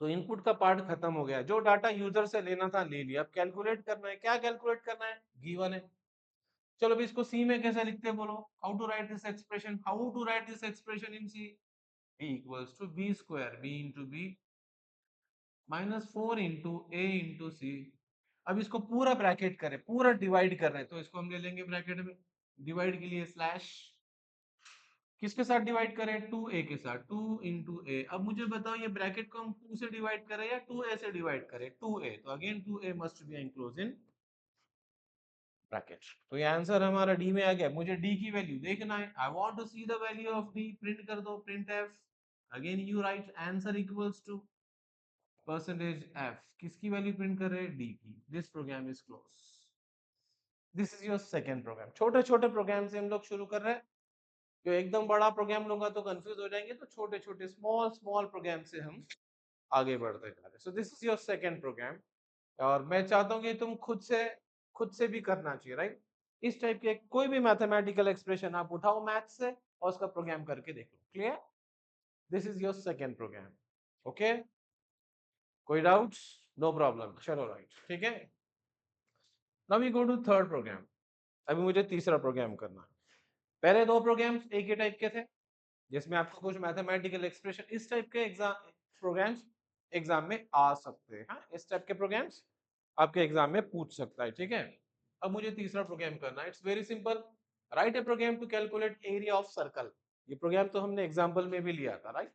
तो इनपुट का पार्ट खत्म हो गया, जो डाटा यूजर से लेना था ले लिया। अब कैलकुलेट करना है, क्या कैलकुलेट करना है, गिवन है। चलो अभी इसको सी में कैसे लिखते हैं बोलो, how to write this expression, how to write this expression in C, B equals to B square, B into B minus 4 into A into C. अब इसको पूरा ब्रैकेट करें, पूरा डिवाइड कर रहे हैं, तो इसको हम ले लेंगे ब्रैकेट में, डिवाइड के लिए स्लैश, किसके साथ डिवाइड करें, 2a के साथ, 2 इंटू ए। अब मुझे बताओ ये ब्रैकेट को हम 2 से डिवाइड करें या 2a से डिवाइड करें, 2a, तो again 2a must be enclose in bracket. तो ये आंसर हमारा डी में आ गया। मुझे डी की वैल्यू देखना है, I want to see the value of D, print कर दो, print F, again you write answer equals to percentage F, किसकी वैल्यू प्रिंट कर रहे हैं, डी की। This program is close. This is your second program. छोटे छोटे प्रोग्राम से हम लोग शुरू कर रहे हैं, जो एकदम बड़ा प्रोग्राम लूंगा तो कंफ्यूज हो जाएंगे, तो छोटे छोटे स्मॉल स्मॉल प्रोग्राम से हम आगे बढ़ते जा रहे हैं। So this is your second program, और मैं चाहता हूँ कि तुम खुद से भी करना चाहिए, राइट। इस टाइप के कोई भी मैथमेटिकल एक्सप्रेशन आप उठाओ मैथ से और उसका प्रोग्राम करके देखो। Clear, this is your second program. Okay, कोई डाउट्स, नो प्रॉब्लम, चलो राइट, ठीक है। Now we go to third program. अभी मुझे तीसरा प्रोग्राम करना है। पहले दो प्रोग्राम्स एक ही टाइप के थे, जिसमें आपको कुछ मैथमेटिकल एक्सप्रेशन, इस टाइप के एग्जाम प्रोग्राम्स एग्जाम में आ सकते हैं। हाँ, इस टाइप के प्रोग्राम्स आपके एग्जाम में पूछ सकता है, ठीक है। अब मुझे तीसरा प्रोग्राम करना है, it's very simple. Write a program to calculate area of circle. ये प्रोग्राम तो हमने एग्जाम्पल में भी लिया था, राइट।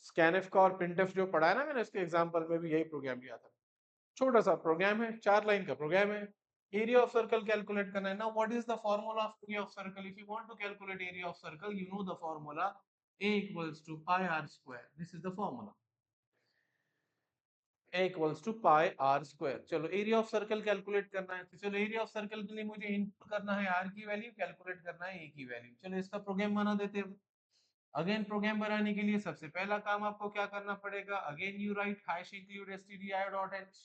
स्कैनफ का और प्रिंटफ जो पढ़ा है ना मैंने, उसके एग्जाम्पल में भी यही प्रोग्राम लिया था। छोटा सा प्रोग्राम है, 4 लाइन का प्रोग्राम है। एरिया ऑफ सर्कल कैलकुलेट करना है ना। What is the formula of area of circle, if you want to calculate area of circle, you know the formula, a equals to pi R square, this is the formula, a equals to pi R square. चलो area of circle calculate करना है, तो चलो area of circle के लिए मुझे input करना है r की वैल्यू, कैलकुलेट करना है a की वैल्यू। चलो इसका प्रोग्राम बना देते हैं। अगेन प्रोग्राम बनाने के लिए सबसे पहला काम आपको क्या करना पड़ेगा, again you right hash include stdio.h,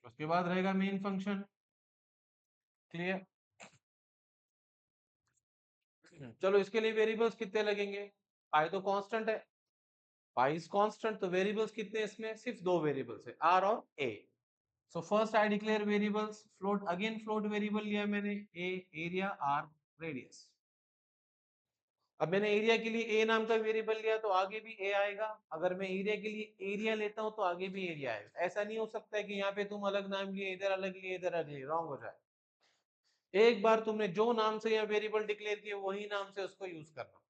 उसके बाद रहेगा मेन फंक्शन। क्लियर, चलो इसके लिए वेरिएबल्स कितने लगेंगे, पाई तो कांस्टेंट है, पाई इज कांस्टेंट, तो वेरिएबल्स कितने, इसमें सिर्फ दो वेरिएबल्स है, आर और A. So first I declare variables float, again float variable लिया मैंने ए एरिया आर रेडियस। अब मैंने एरिया के लिए ए नाम का वेरिएबल लिया तो आगे भी ए आएगा, अगर मैं एरिया के लिए एरिया लेता हूं तो आगे भी एरिया आएगा। ऐसा नहीं हो सकता है कि यहाँ पे तुम अलग नाम लिए इधर अलग लिए इधर अलग लिए, रॉन्ग हो जाए। एक बार तुमने जो नाम से यहाँ वेरिएबल डिक्लेयर किया वही नाम से उसको यूज करना।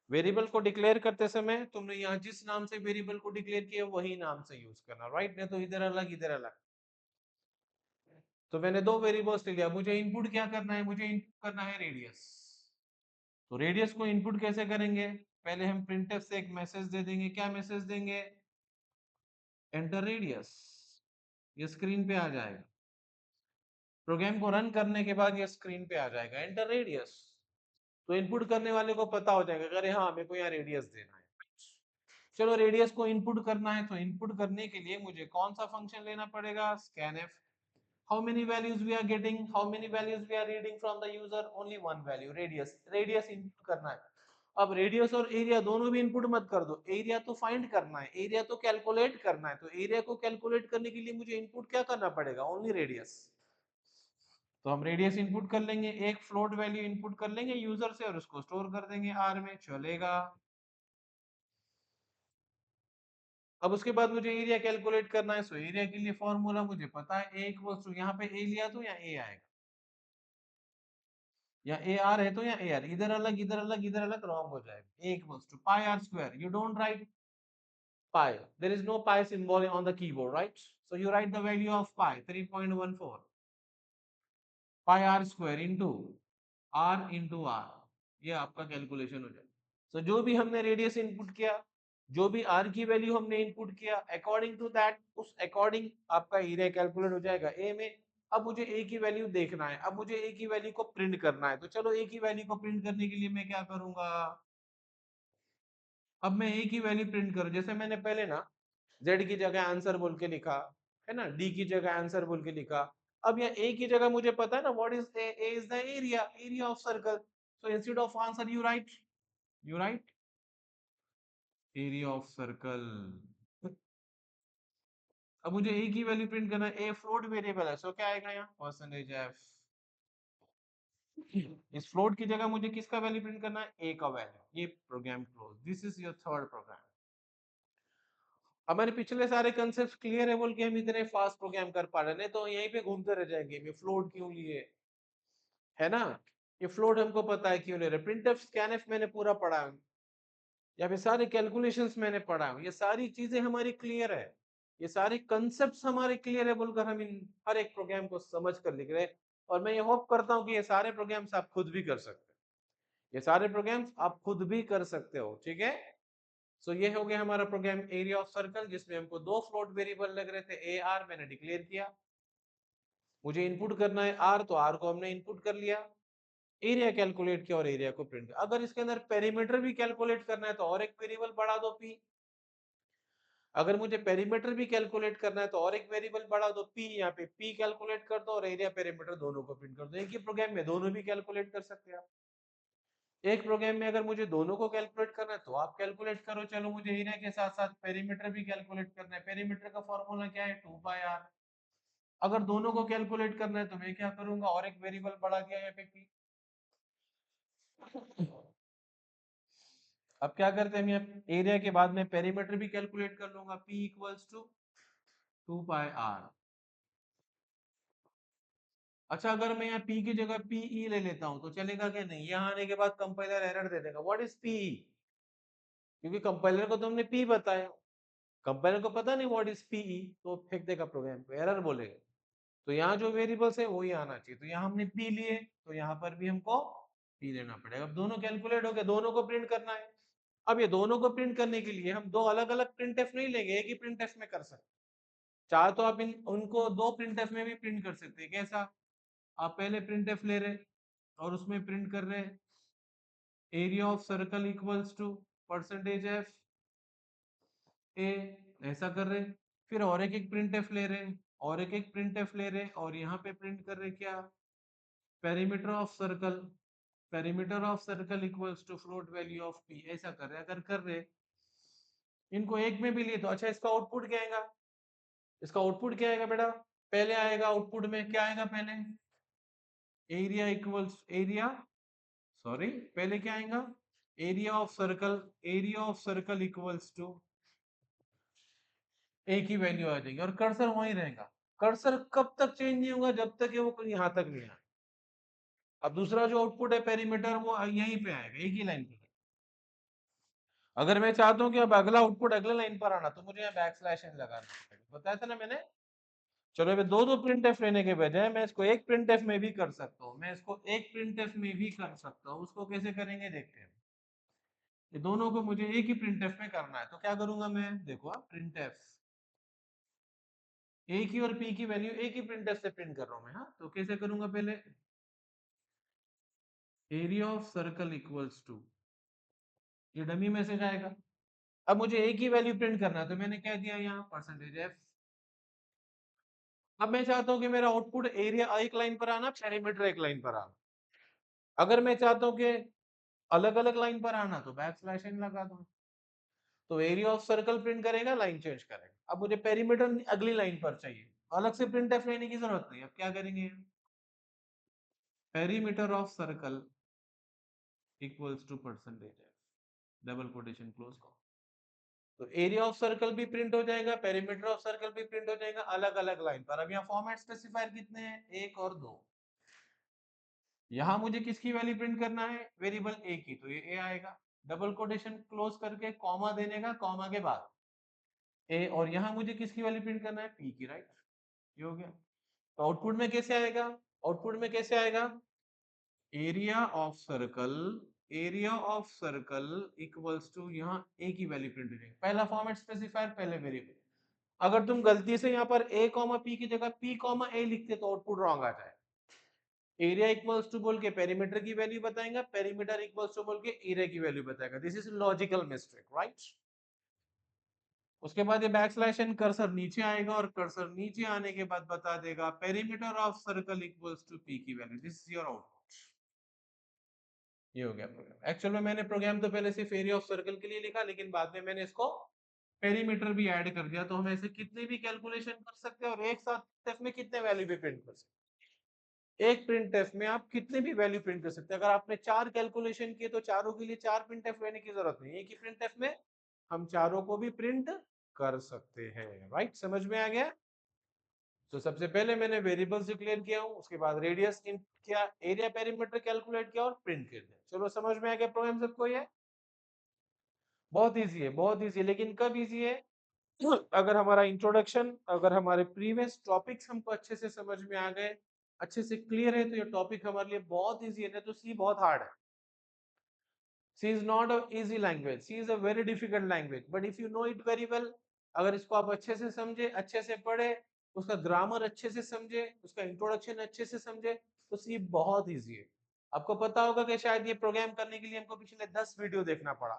वेरिएबल को डिक्लेयर करते समय तुमने यहाँ जिस नाम से वेरिएबल को डिक्लेयर किया वही नाम से यूज करना, राइट? नहीं तो इधर अलग इधर अलग। तो मैंने दो वेरिएबल्स ले लिया, मुझे इनपुट क्या करना है? मुझे इनपुट करना है रेडियस। तो रेडियस को इनपुट कैसे करेंगे? पहले हम प्रिंटफ से एक मैसेज दे देंगे। क्या मैसेज देंगे? Enter radius. ये स्क्रीन पे आ जाएगा। प्रोग्राम को रन करने के बाद ये स्क्रीन पे आ जाएगा एंटर रेडियस। तो इनपुट करने वाले को पता हो जाएगा, अरे हाँ मेरे को यहाँ रेडियस देना है। चलो रेडियस को इनपुट करना है, तो इनपुट करने के लिए मुझे कौन सा फंक्शन लेना पड़ेगा? scanf। how many values we are getting, how many values we are reading from the user? only one value radius। Radius input करना है। अब रेडियस और एरिया दोनों भी इनपुट मत कर दो, एरिया तो फाइंड करना है, एरिया तो कैलकुलेट करना है। तो एरिया को कैलकुलेट करने के लिए मुझे इनपुट क्या करना पड़ेगा? Only radius. तो हम रेडियस इनपुट कर लेंगे, एक फ्लोट वैल्यू इनपुट कर लेंगे यूजर से और उसको स्टोर कर देंगे आर में, चलेगा। अब उसके बाद मुझे एरिया कैलकुलेट करना है। सो एरिया के लिए फॉर्मूला मुझे पता है, ए इक्वल्स टू, यहाँ पे ए लिया तो यहाँ ए आएगा, या ए आर है तो यहाँ ए आर, इधर अलग इधर अलग इधर अलग, रॉन्ग हो जाएगा। A equals to pi R square, you don't write pi, there is no pi symbol on the keyboard, right? So you write the value of pi 3.14 pi r square into r, ये आपका calculation हो जाएगा। तो जो भी हमने radius input किया, जो भी r की वैल्यू हमने इनपुट किया, अकॉर्डिंग टू दैट, उस अकॉर्डिंग आपका एरिया कैलकुलेट हो जाएगा a में। अब मुझे a की वैल्यू देखना है, अब मुझे a की वैल्यू को प्रिंट करना है। तो चलो a की वैल्यू को प्रिंट करने के लिए मैं क्या करूंगा? अब मैं a की वैल्यू प्रिंट करूं, जैसे मैंने पहले ना z की जगह आंसर बोल के लिखा है ना, d की जगह आंसर बोल के लिखा। अब यहाँ a की जगह मुझे पता है ना, what is a is the area of circle. So instead of answer you right area of circle. अब मुझे a की वैल्यू प्रिंट करना है, a फ्लोट वेरिएबल है, सो क्या आएगा यहाँ? Percentage f। इस फ्लोट की जगह मुझे किसका वैल्यू प्रिंट करना है? a का वैल्यू। ये program close, this is your third program. हमारे पिछले सारे कंसेप्ट क्लियर है बोल के हम इतने फास्ट प्रोग्राम कर पा रहे हैं, नहीं तो यहीं पे घूमते रह जाएंगे। ये फ्लोट क्यों लिए, है ना? ये फ्लोट हमको पता है क्यों ले रहे। प्रिंटफ स्कैनफ मैंने पूरा पढ़ा है, या फिर सारे कैलकुलेशंस मैंने पढ़ा है, ये सारी चीजें हमारी क्लियर है, ये सारे कंसेप्ट हमारे क्लियर है बोलकर हम इन हर एक प्रोग्राम को समझ कर लिख रहे हैं। और मैं ये होप करता हूँ कि ये सारे प्रोग्राम्स आप खुद भी कर सकते हैं, ये सारे प्रोग्राम्स आप खुद भी कर सकते हो, ठीक है? सो ये हो गया हमारा प्रोग्राम एरिया ऑफ सर्कल, जिसमें हमको दो फ्लोट वेरिएबल लग रहे थे, ए आर मैंने डिक्लेयर किया, मुझे इनपुट करना है आर, तो आर को हमने इनपुट कर लिया, एरिया कैलकुलेट किया और एरिया को प्रिंट किया। अगर इसके अंदर पेरीमीटर भी कैलकुलेट करना है तो और एक वेरिएबल बढ़ा दो पी। अगर मुझे पेरीमीटर भी कैलकुलेट करना है तो और एक वेरिएबल बढ़ा दो पी, यहाँ पे पी कैलकुलेट कर दो और एरिया पेरीमीटर दोनों को प्रिंट कर दो। एक ही प्रोग्राम में दोनों भी कैलकुलेट कर सकते हैं आप। एक प्रोग्राम में अगर मुझे दोनों को कैलकुलेट करना है तो आप कैलकुलेट करो। चलो मुझे एरिया के साथ साथ पेरीमीटर भी कैलकुलेट करना है। पेरीमीटर का फॉर्मूला क्या है? 2 पाई आर। अगर दोनों को कैलकुलेट करना है तो मैं क्या करूंगा? और एक वेरिएबल बढ़ा दिया यहाँ पे पी। अब क्या करते हैं, हम एरिया के बाद में पेरीमीटर भी कैलकुलेट कर लूंगा, P equals to 2 pi R. अच्छा, अगर मैं यहाँ पी की जगह पीई ले लेता हूँ तो चलेगा क्या? नहीं, यहाँ आने के बाद कंपाइलर एरर दे देगा, व्हाट इज पीई, क्योंकि कंपाइलर को तो हमने पी बताया, कंपाइलर को पता नहीं व्हाट इज पीई, तो फेंक देगा प्रोग्राम को, एरर बोलेगा। तो यहाँ जो वेरिएबल्स है वही आना चाहिए, तो यहाँ हमने पी लिए, तो यहाँ पर भी हमको पी लेना पड़ेगा। अब दोनों कैलकुलेट हो गए, दोनों को प्रिंट करना है। अब ये दोनों को प्रिंट करने के लिए हम दो अलग अलग प्रिंटफ नहीं लेंगे, एक ही प्रिंटफ में कर सकते। चाहे तो आप इन उनको दो प्रिंटफ में भी प्रिंट कर सकते हैं। कैसा? आप पहले प्रिंटफ ले रहे और उसमें प्रिंट कर रहे area of circle equals to percentage F A, ऐसा कर रहे। फिर और एक प्रिंटफ ले रहे, और एक प्रिंटफ ले रहे, और यहाँ पे प्रिंट कर रहे क्या? Perimeter of circle, perimeter of circle equals to float value of P, ऐसा कर रहे। अगर कर रहे इनको एक में भी लिए तो अच्छा, इसका आउटपुट क्या आएगा? इसका आउटपुट क्या आएगा बेटा? पहले आएगा आउटपुट में क्या आएगा? पहले एरिया इक्वल्स एरिया, सॉरी पहले क्या आएगा? Area of circle, area of circle equals to A की वैल्यू आ जाएगी और कर्सर वहीं रहेगा। कर्सर कब तक चेंज नहीं होगा? जब तक ये वो यहां तक नहीं आए। अब दूसरा जो आउटपुट है पेरीमीटर, वो यहीं पे आएगा, एक ही लाइन पे। अगर मैं चाहता हूं कि अब अगला आउटपुट अगले लाइन पर आना, तो मुझे यहाँ बैक स्लैश एन लगाना पड़ेगा, बताया था ना मैंने। चलो मैं दो दो प्रिंट एफ लेने के बजाय मैं इसको एक प्रिंट एफ में भी कर सकता हूँ, मैं इसको एक प्रिंट एफ में भी कर सकता हूँ। उसको कैसे करेंगे देखते हैं। ये दोनों को मुझे एक ही प्रिंट एफ में करना है, तो क्या करूंगा मैं? देखो आप प्रिंट एफ, ए की और पी की वैल्यू एक ही प्रिंट एफ से प्रिंट कर रहा हूं मैं। हाँ, तो कैसे करूंगा? पहले area of circle equals to, ये डमी मैसेज आएगा। अब मुझे एक ही वैल्यू प्रिंट करना है, तो मैंने क्या दिया यहाँ? Percentage F. अब मैं चाहता हूं कि मेरा आउटपुट एरिया एक लाइन पर आना, पेरीमीटर एक लाइन पर आना। अगर मैं चाहता हूं कि अलग अलग लाइन पर आना, तो बैक स्लैश एन लगा दो। तो एरिया ऑफ सर्कल प्रिंट करेगा, लाइन चेंज करेगा। अब मुझे पेरीमीटर अगली लाइन पर चाहिए, अलग से प्रिंट एफ लेने की जरूरत नहीं। अब क्या करेंगे? Perimeter of circle equals to percentage F, double quotation close करो। तो एरिया ऑफ सर्कल भी प्रिंट हो जाएगा, पेरीमीटर ऑफ सर्कल भी प्रिंट हो जाएगा, अलग अलग लाइन पर। अब यहाँ फॉर्मेट स्पेसिफायर कितने हैं? एक और दो। यहाँ मुझे किसकी वैल्यू प्रिंट करना है? वेरिएबल ए की, तो ये ए आएगा। डबल कोटेशन क्लोज करके कॉमा देने का, कॉमा के बाद ए। और यहाँ मुझे किसकी वैल्यू प्रिंट करना है? पी की, राइट। ये हो गया। तो आउटपुट में कैसे आएगा? आउटपुट में कैसे आएगा? Area of circle, area of circle equals to, यहाँ ए की वैल्यू प्रिंट हो जाएगी। पहला फॉर्मेट स्पेसिफायर, पहले वेरिएबल। अगर तुम गलती से यहाँ पर ए कॉमा पी की जगह पी कॉमा ए लिखते तो आउटपुट रॉन्ग आ जाए। एरिया इक्वल्स टू बोल के पेरीमीटर की वैल्यू बताएगा, पेरीमीटर इक्वल्स टू बोल के एरिया की वैल्यू बताएगा। This is logical mistake, right. उसके बाद ये बैक स्लैश एन, कर्सर नीचे आएगा और कर्सर नीचे आने के बाद बता देगा perimeter of circle equals to P की value. This is your output. ये हो गया प्रोग्राम। एक्चुअल में मैंने प्रोग्राम तो पहले सिर्फ एरिया ऑफ सर्कल के लिए लिखा, लेकिन बाद में मैंने इसको पेरीमीटर भी ऐड कर दिया, तो हम ऐसे कितने भी कैलकुलेशन कर सकते हैं और एक साथ में कितने वैल्यू भी प्रिंट कर सकते हैं। एक प्रिंट एफ में आप कितने भी वैल्यू प्रिंट कर सकते हैं। अगर आपने चार कैलकुलेशन किए तो चारों के लिए चार प्रिंट एफ लेने की जरूरत नहीं, एक ही प्रिंट एफ में हम चारों को भी प्रिंट कर सकते हैं, राइट। समझ में आ गया? तो सबसे पहले मैंने वेरिएबल्स डिक्लेयर किया हूं, उसके बाद रेडियस इन किया, एरिया पेरीमीटर कैलकुलेट किया और प्रिंट कर दिया। चलो समझ में आ गया प्रोग्राम सबको? ये बहुत इजी है, बहुत इजी है। लेकिन कब इजी है? अगर हमारा इंट्रोडक्शन, अगर हमारे प्रीवियस टॉपिक्स हमको अच्छे से समझ में आ गए, अच्छे से क्लियर है, तो ये टॉपिक हमारे लिए बहुत इजी है। नहीं तो सी बहुत हार्ड है। C is not an easy language. C is a very difficult language. But if you know it very well, अगर इसको आप अच्छे से समझे, अच्छे से पढ़े, उसका ग्रामर अच्छे से समझे, उसका इंट्रोडक्शन अच्छे से समझे, तो C बहुत इजी है। आपको पता होगा कि शायद ये प्रोग्राम करने के लिए हमको पिछले 10 वीडियो देखना पड़ा।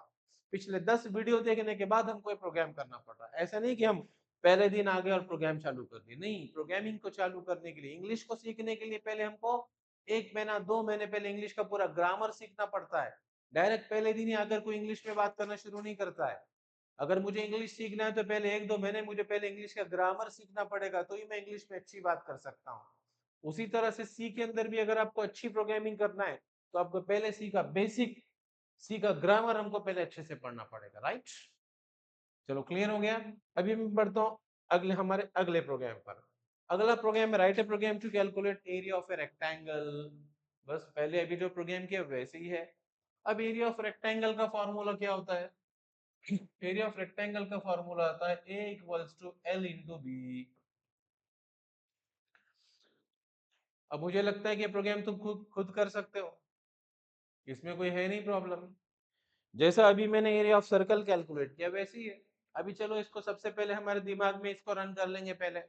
पिछले 10 वीडियो देखने के बाद हमको ये प्रोग्राम करना पड़ रहा है। ऐसा नहीं कि हम पहले दिन आ गए और प्रोग्राम चालू कर दिए। नहीं, प्रोग्रामिंग को चालू करने के लिए, इंग्लिश को सीखने के लिए पहले हमको 1 महीना 2 महीने पहले इंग्लिश का पूरा ग्रामर सीखना पड़ता है। डायरेक्ट पहले दिन ही आकर कोई इंग्लिश में बात करना शुरू नहीं करता है। अगर मुझे इंग्लिश सीखना है तो पहले 1-2 महीने मुझे पहले इंग्लिश का ग्रामर सीखना पड़ेगा, तो ही मैं इंग्लिश में अच्छी बात कर सकता हूँ। उसी तरह से सी के अंदर भी अगर आपको अच्छी प्रोग्रामिंग करना है, तो आपको पहले सी का बेसिक, सी का ग्रामर हमको पहले अच्छे से पढ़ना पड़ेगा, राइट। चलो क्लियर हो गया। अभी मैं बढ़ता हूँ अगले हमारे अगले प्रोग्राम पर। अगला प्रोग्राम है write a program to calculate area of a rectangle. बस पहले अभी जो प्रोग्राम किया वैसे ही है। अब एरिया ऑफ रेक्टेंगल का फॉर्मूला क्या होता है? एरिया ऑफ रेक्टेंगल का फॉर्मूला आता है A equals to L into B. अब मुझे लगता है कि प्रोग्राम तुम खुद खुद कर सकते हो, इसमें कोई है नहीं प्रॉब्लम। जैसा अभी मैंने एरिया ऑफ सर्कल कैलकुलेट किया वैसे ही है। अभी चलो इसको सबसे पहले हमारे दिमाग में इसको रन कर लेंगे। पहले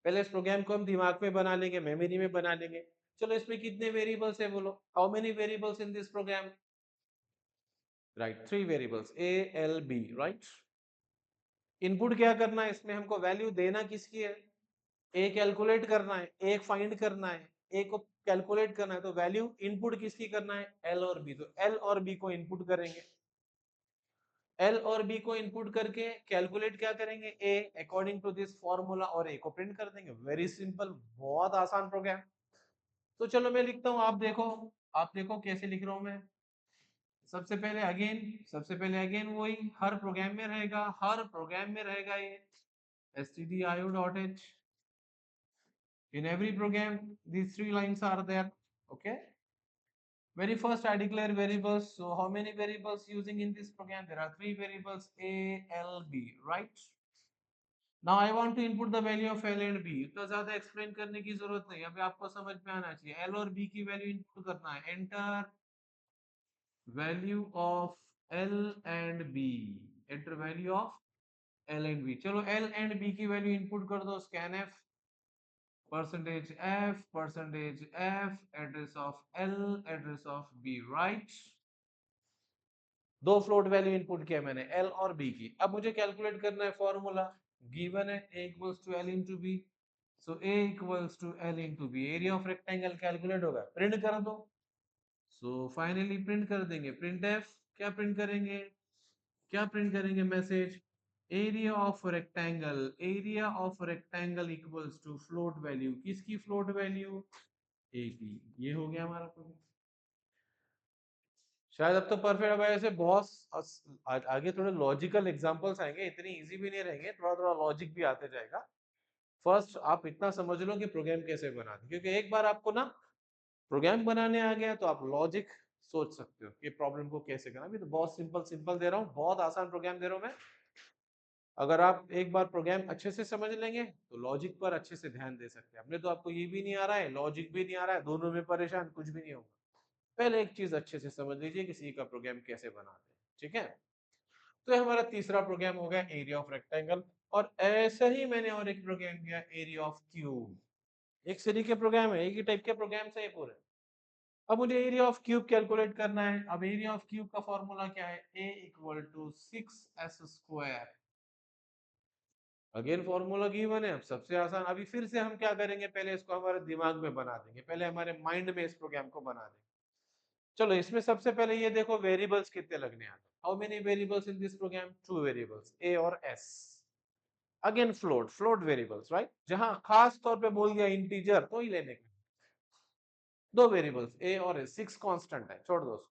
पहले इस प्रोग्राम को हम दिमाग में बना लेंगे, मेमोरी में बना लेंगे। चलो इसमें कितने वेरिएबल्स है बोलो? How many variables in this program? Right, 3 variables A L B, right. Input क्या करना है इसमें? हमको वैल्यू देना किसकी है? ए कैलकुलेट करना है, एक फाइंड करना है, ए को कैलकुलेट करना है। तो वैल्यू इनपुट किसकी करना है? एल और बी। तो एल और बी को इनपुट करेंगे। एल और बी को इनपुट करके कैलकुलेट क्या करेंगे, ए अकॉर्डिंग टू दिस फॉर्मूला, और ए को प्रिंट कर देंगे। वेरी सिंपल, बहुत आसान प्रोग्राम। तो चलो मैं लिखता हूं, आप देखो कैसे लिख रहा हूं मैं। सबसे पहले अगेन वही हर प्रोग्राम में रहेगा ये stdio.h. In every program these three lines are there. Okay, very first I declare variables. So how many variables using in this program? There are three variables, a, l, b, right? Now I want to input the value of l and b. इतना ज्यादा explain करने की जरूरत नहीं, अभी आपको समझ में आना चाहिए। l और b की वैल्यू इनपुट करना है। Enter value of l and b, enter value of l and b। चलो l and b की वैल्यू इनपुट कर दो। scanf %f address of l, address of b, right? दो फ्लोट वैल्यू इनपुट किया मैंने, l और b की। अब मुझे कैलकुलेट करना है फॉर्मूला। गिवन है a इक्वल्स टू l इंटू b, सो a इक्वल्स टू l इंटू b। Area of rectangle calculate होगा, प्रिंट कर दो। सो फाइनली प्रिंट कर देंगे। प्रिंट एफ, क्या प्रिंट करेंगे message, area of rectangle equals to float value. किसकी फ्लोट वैल्यू, ए की। ये हो गया हमारा प्रोग्राम। शायद अब तो परफेक्ट है। ऐसे बहुत आगे थोड़े लॉजिकल एग्जांपल्स आएंगे, इतनी इजी भी नहीं रहेंगे, थोड़ा थोड़ा लॉजिक भी आते जाएगा। फर्स्ट आप इतना समझ लो कि प्रोग्राम कैसे बनाते, क्योंकि एक बार आपको ना प्रोग्राम बनाने आ गया तो आप लॉजिक सोच सकते हो कि प्रॉब्लम को कैसे करना। अभी तो बहुत सिंपल दे रहा हूँ, बहुत आसान प्रोग्राम दे रहा हूँ मैं। अगर आप एक बार प्रोग्राम अच्छे से समझ लेंगे तो लॉजिक पर अच्छे से ध्यान दे सकते हैं। अपने तो आपको ये भी नहीं आ रहा है, लॉजिक भी नहीं आ रहा है, दोनों में परेशान, कुछ भी नहीं होगा। पहले एक चीज अच्छे से समझ लीजिए कि सी का प्रोग्राम कैसे बनाते हैं, ठीक है? तो ये हमारा तीसरा प्रोग्राम हो गया एरिया ऑफ रेक्टेंगल। और ऐसे ही मैंने और एक प्रोग्राम किया एरिया ऑफ क्यूब। एक सीरी के प्रोग्राम है, एक ही टाइप के प्रोग्राम से ये पूरे। अब मुझे एरिया ऑफ क्यूब कैलकुलेट करना है। अब एरिया ऑफ क्यूब का फॉर्मूला क्या है, a equal to 6s²। Again formula given है। अब सबसे आसान, अभी फिर से हम क्या करेंगे, पहले इसको हमारे दिमाग में बना देंगे, पहले हमारे माइंड में इस प्रोग्राम को बना देंगे। चलो इसमें सबसे पहले ये देखो वेरिएबल्स कितने लगने आते हैं। How many variables in this program, 2 variables, a और s। Again float variables, right? जहां खास तौर पे बोल दिया इंटीजर तो ही लेने के, दो वेरिएबल्स a और s, 6 कांस्टेंट है, छोड़ दो।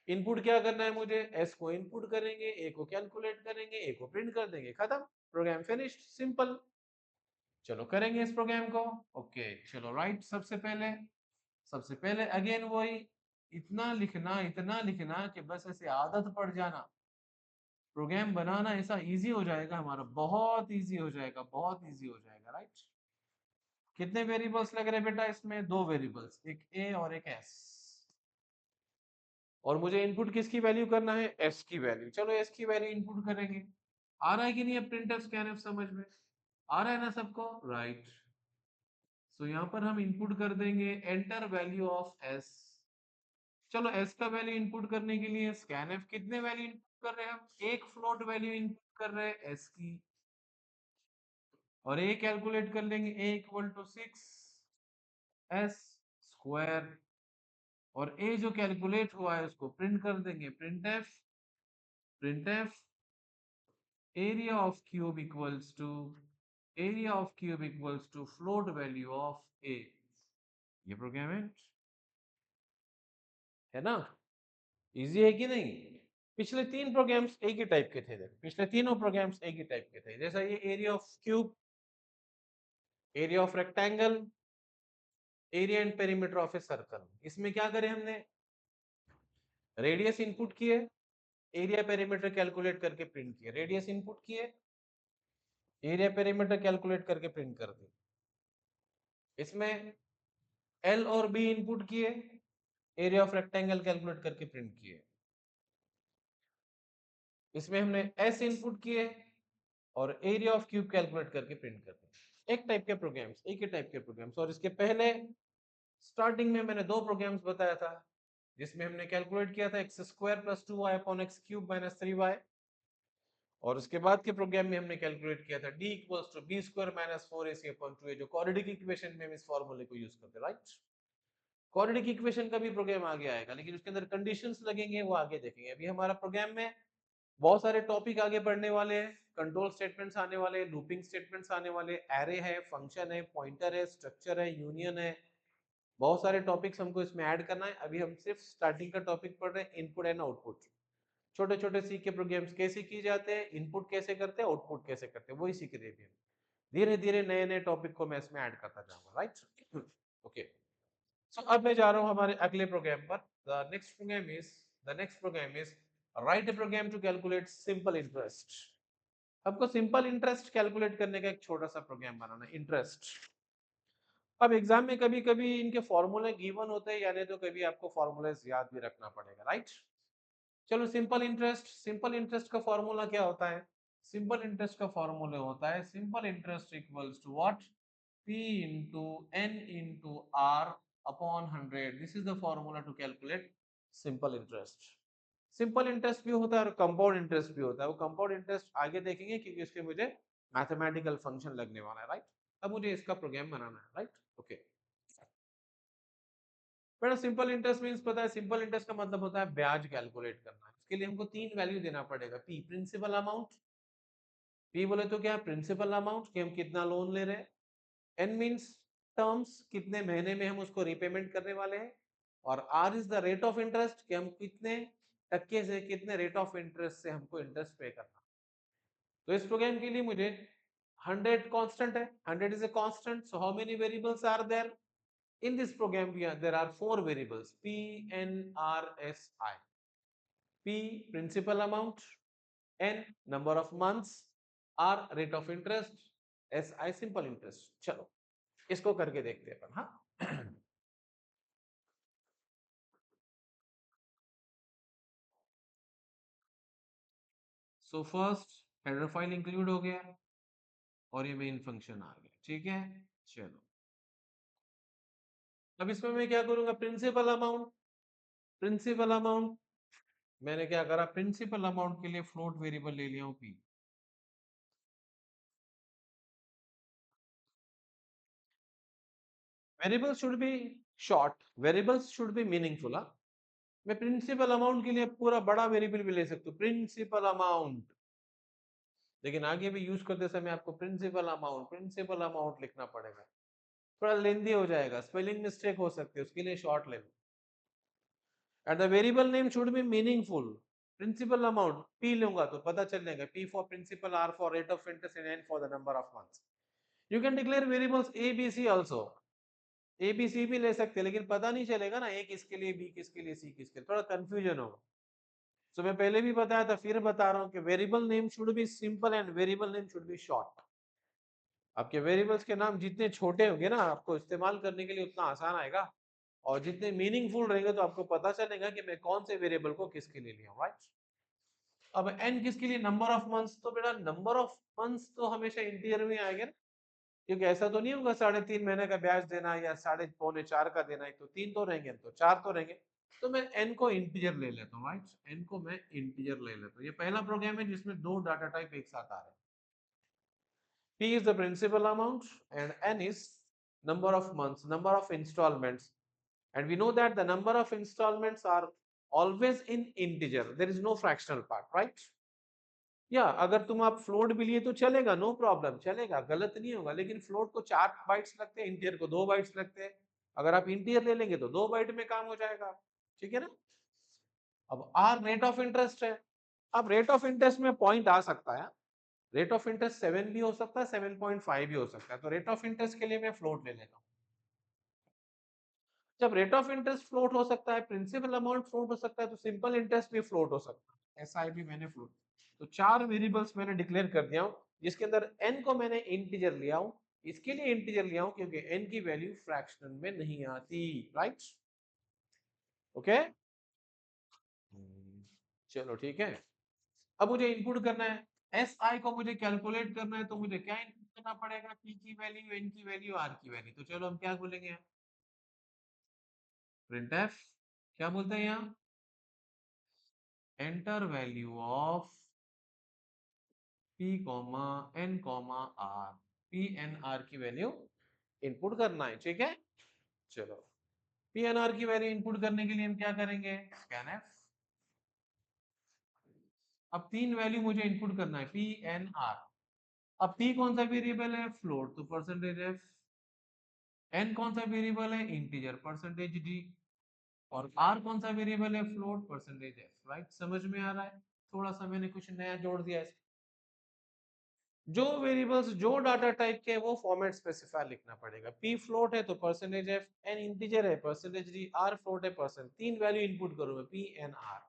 इनपुट क्या करना है मुझे, s को इनपुट करेंगे, a को कैलकुलेट करेंगे, a को प्रिंट कर देंगे, खत्म, प्रोग्राम फिनिश्ड, सिंपल। चलो करेंगे इस प्रोग्राम को। ओके चलो राइट, सबसे पहले अगेन वही इतना लिखना कि बस ऐसे आदत पड़ जाना। प्रोग्राम बनाना ऐसा इजी हो जाएगा हमारा, बहुत इजी हो जाएगा, राइट? कितने वेरिएबल्स लग रहे हैं बेटा इसमें, दो वेरिएबल्स, एक a और एक s। और मुझे इनपुट किसकी वैल्यू करना है, s की वैल्यू। चलो s की वैल्यू इनपुट करेंगे। आ रहा है कि नहीं है प्रिंटफ स्कैनफ समझ में, आ रहा है ना सबको, राइट? सो यहाँ पर हम इनपुट कर देंगे एंटर वैल्यू ऑफ s। चलो s का वैल्यू इनपुट करने के लिए scanf कितने वैल्यू इनपुट कर रहे हैं हम, एक फ्लोट वैल्यू इनपुट कर रहे हैं s की, और a कैलकुलेट कर लेंगे, a इक्वल टू 6s²। और a जो कैलकुलेट हुआ है उसको प्रिंट कर देंगे, printf area of cube equals to float value of a। ये प्रोग्राम है ना, इजी है कि नहीं? पिछले तीन प्रोग्राम्स एक ही टाइप के थे, पिछले तीनों प्रोग्राम्स एक ही टाइप के थे। जैसा ये area of cube, area of rectangle, area and perimeter of a circle. इसमें क्या करें हमने, रेडियस इनपुट किए, एरिया पेरीमीटर कैलकुलेट करके प्रिंट किए, रेडियस इनपुट किए, एरिया पेरीमीटर कैलकुलेट करके प्रिंट कर दी। इसमें एल और बी इनपुट किए, एरिया ऑफ रेक्टेंगल कैलकुलेट करके प्रिंट किए। इसमें हमने एस इनपुट किए और एरिया ऑफ क्यूब कैलकुलेट करके प्रिंट कर दिया। एक टाइप के प्रोग्राम्स, एक ही टाइप के प्रोग्राम्स। और इसके पहले स्टार्टिंग में मैंने दो प्रोग्राम्स बताया था, जिसमें हमने कैलकुलेट किया था x² + 2y upon x³ - 3y। और उसके बाद के प्रोग्राम में हमने कैलकुलेट किया था d = b² - 4ac upon 2a, जो क्वाड्रेटिक इक्वेशन में हम इस फार्मूले को यूज करते हैं, राइट? क्वाड्रेटिक इक्वेशन का भी प्रोग्राम आगे आएगा, लेकिन उसके अंदर कंडीशंस लगेंगे, वो आगे देखेंगे। अभी हमारा प्रोग्राम में बहुत सारे टॉपिक आगे बढ़ने वाले हैं, कंट्रोल स्टेटमेंट्स आने वाले, लूपिंग स्टेटमेंट्स आने वाले, एरे है, फंक्शन है, पॉइंटर है, स्ट्रक्चर है, यूनियन है, बहुत सारे टॉपिक्स हमको इसमें ऐड करना है। अभी हम सिर्फ स्टार्टिंग का टॉपिक पढ़ रहे हैं, इनपुट एंड आउटपुट। छोटे छोटे सी के प्रोग्राम्स कैसे किए जाते हैं, इनपुट कैसे करते हैं, आउटपुट कैसे करते हैं, वही सीख रहे हैं। धीरे धीरे नए नए टॉपिक को मैं इसमें ऐड करता जाऊंगा, राइट। ओके, सो अब मैं जा रहा हूं हमारे अगले प्रोग्राम पर। The next program is write a program to calculate simple interest. आपको सिंपल इंटरेस्ट कैलकुलेट करने का एक छोटा सा प्रोग्राम बनाना है, इंटरेस्ट। अब एग्जाम में कभी कभी इनके फॉर्मूले गिवन होते हैं, यानी तो कभी आपको फॉर्मूले याद भी रखना पड़ेगा, राइट। चलो, सिंपल इंटरेस्ट का फॉर्मूला क्या होता है? सिंपल इंटरेस्ट का फॉर्मूला होता है simple interest equals to what, P into N into R upon 100. This is the formula to calculate simple interest. Simple interest भी होता है और कंपाउंड इंटरेस्ट भी होता है। वो कंपाउंड इंटरेस्ट आगे देखेंगे क्योंकि इसके मुझे मैथमेटिकल फंक्शन लगने वाला है, राइट। अब मुझे इसका प्रोग्राम बनाना है, राइट। ओके, बेटा सिंपल इंटरेस्ट मींस पता है, सिंपल इंटरेस्ट का मतलब होता है ब्याज कैलकुलेट करना। इसके लिए हमको तीन वैल्यू देना पड़ेगा। पी प्रिंसिपल अमाउंट, पी बोले तो क्या, प्रिंसिपल अमाउंट कि हम कितना लोन ले रहे हैं। एन मींस टर्म्स, कितने महीने में हम उसको रिपेमेंट करने वाले हैं। और R is the rate of interest कि हम कितने टक्के से, कितने रेट ऑफ इंटरेस्ट से हमको इंटरेस्ट पे करना। तो इस प्रोग्राम के लिए मुझे 100 कांस्टेंट है, 100 is a constant, so how many variables are there in this program? There are four variables: P, N, R, S, I. P principal amount, N number of months, R rate of interest, S I simple interest. चलो इसको करके देखते हैं अपन, हाँ। So first header file include हो गया और ये मेन फंक्शन आ गया, ठीक है। चलो, अब इसमें मैं क्या करूंगा, प्रिंसिपल अमाउंट मैंने क्या करा, प्रिंसिपल अमाउंट के लिए फ्लोट वेरिएबल ले लिया हूं P। Variables should be short, variables should be meaningful. मैं प्रिंसिपल अमाउंट के लिए पूरा बड़ा वेरिएबल भी ले सकता हूँ, प्रिंसिपल अमाउंट। लेकिन आगे भी यूज करते समय आपको प्रिंसिपल अमाउंट लिखना पड़ेगा, थोड़ा लेंदी हो जाएगा, स्पेलिंग मिस्टेक हो सकती है, उसके लिए शॉर्ट ले लो। And the variable name should be meaningful. Principal amount P लूंगा तो पता चल जाएगा, P for principal, R for rate of interest and N for the number of months. You can declare variables A B C also, A B C भी ले सकते हैं, लेकिन पता नहीं चलेगा ना ए किसके लिए, बी किसके लिए, सी किसके लिए, थोड़ा कंफ्यूजन होगा। तो मैं पहले भी बताया था, फिर बता रहा हूं कि variable name should B simple and variable name should B short. आपके वेरिएबल्स के नाम जितने छोटे होंगे ना, आपको इस्तेमाल करने के लिए उतना आसान आएगा, और जितने मीनिंगफुल रहेंगे तो आपको पता चलेगा कि मैं कौन से वेरिएबल को किसके लिए लिया, राइट। अब एन किसके लिए, नंबर ऑफ मंथ्स, तो बेटा नंबर ऑफ मंथ्स तो हमेशा इंटीजर में आएगा ना, क्योंकि ऐसा तो नहीं होगा 3.5 महीने का ब्याज देना है या 3.75 का देना है, तो तीन तो रहेंगे, तो चार तो रहेंगे। तो मैं n को इंटीजर ले लेता हूँ, राइट, n को मैं इंटीजर ले लेता हूँ। ये पहला प्रोग्राम है जिसमें दो डाटा टाइप एक साथ आ रहे हैं। P is the principal amount and N is number of months, number of installments. And we know that the number of installments are always in integer. There is no fractional part, right? या अगर तुम आप float भी लिए तो चलेगा, no problem, चलेगा, गलत नहीं होगा। लेकिन फ्लोट को 4 बाइट्स लगते हैं, इंटीजर को 2 बाइट्स लगते हैं। अगर आप इंटीजर ले लेंगे तो 2 बाइट में काम हो जाएगा, ठीक है ना। अब आर रेट ऑफ इंटरेस्ट है। अब रेट ऑफ इंटरेस्ट में पॉइंट आ सकता है, रेट ऑफ इंटरेस्ट 7 भी हो सकता है, 7.5 भी हो सकता है। तो रेट ऑफ इंटरेस्ट के लिए मैं फ्लोट ले लेता हूँ। जब रेट ऑफ इंटरेस्ट फ्लोट हो सकता है, प्रिंसिपल अमाउंट फ्लोट हो सकता है, तो सिंपल इंटरेस्ट भी फ्लोट हो सकता है, एसआई भी मैंने फ्लोट। तो चार वेरिएबल्स मैंने डिक्लेयर कर दिया हूं, जिसके अंदर एन को मैंने इंटीजर लिया हूं। इसके लिए इंटीजर लिया हूं क्योंकि एन की वैल्यू फ्रैक्शनल में नहीं आती, राइट। ओके, चलो ठीक है। अब मुझे इनपुट करना है, एस आई को मुझे कैलकुलेट करना है, तो मुझे क्या इनपुट करना पड़ेगा, पी की वैल्यू, एन की वैल्यू, आर की वैल्यू। तो चलो हम क्या बोलेंगे, प्रिंट एफ, क्या बोलते हैं यहाँ, enter value of P comma N comma R, P N R की वैल्यू इनपुट करना है, ठीक है। चलो, पी एन आर की वैल्यू इनपुट करने के लिए हम क्या करेंगे, स्कैन एफ। अब 3 वैल्यू मुझे इनपुट करना है, पी एन आर। अब p कौन सा वेरिएबल है, फ्लोट, तो परसेंटेज एफ। n कौन सा वेरिएबल है, इंटीजर, परसेंटेज डी। और r कौन सा वेरिएबल है, फ्लोट, परसेंटेज एफ। राइट, समझ में आ रहा है? थोड़ा सा मैंने कुछ नया जोड़ दिया है। जो वेरिएबल्स जो डाटा टाइप के है वो फॉर्मेट स्पेसिफायर लिखना पड़ेगा। p फ्लोट है तो परसेंटेज एफ, n इंटीजर है परसेंटेज डी, r फ्लोट है परसेंट। 3 वैल्यू इनपुट करूंगा, p n r।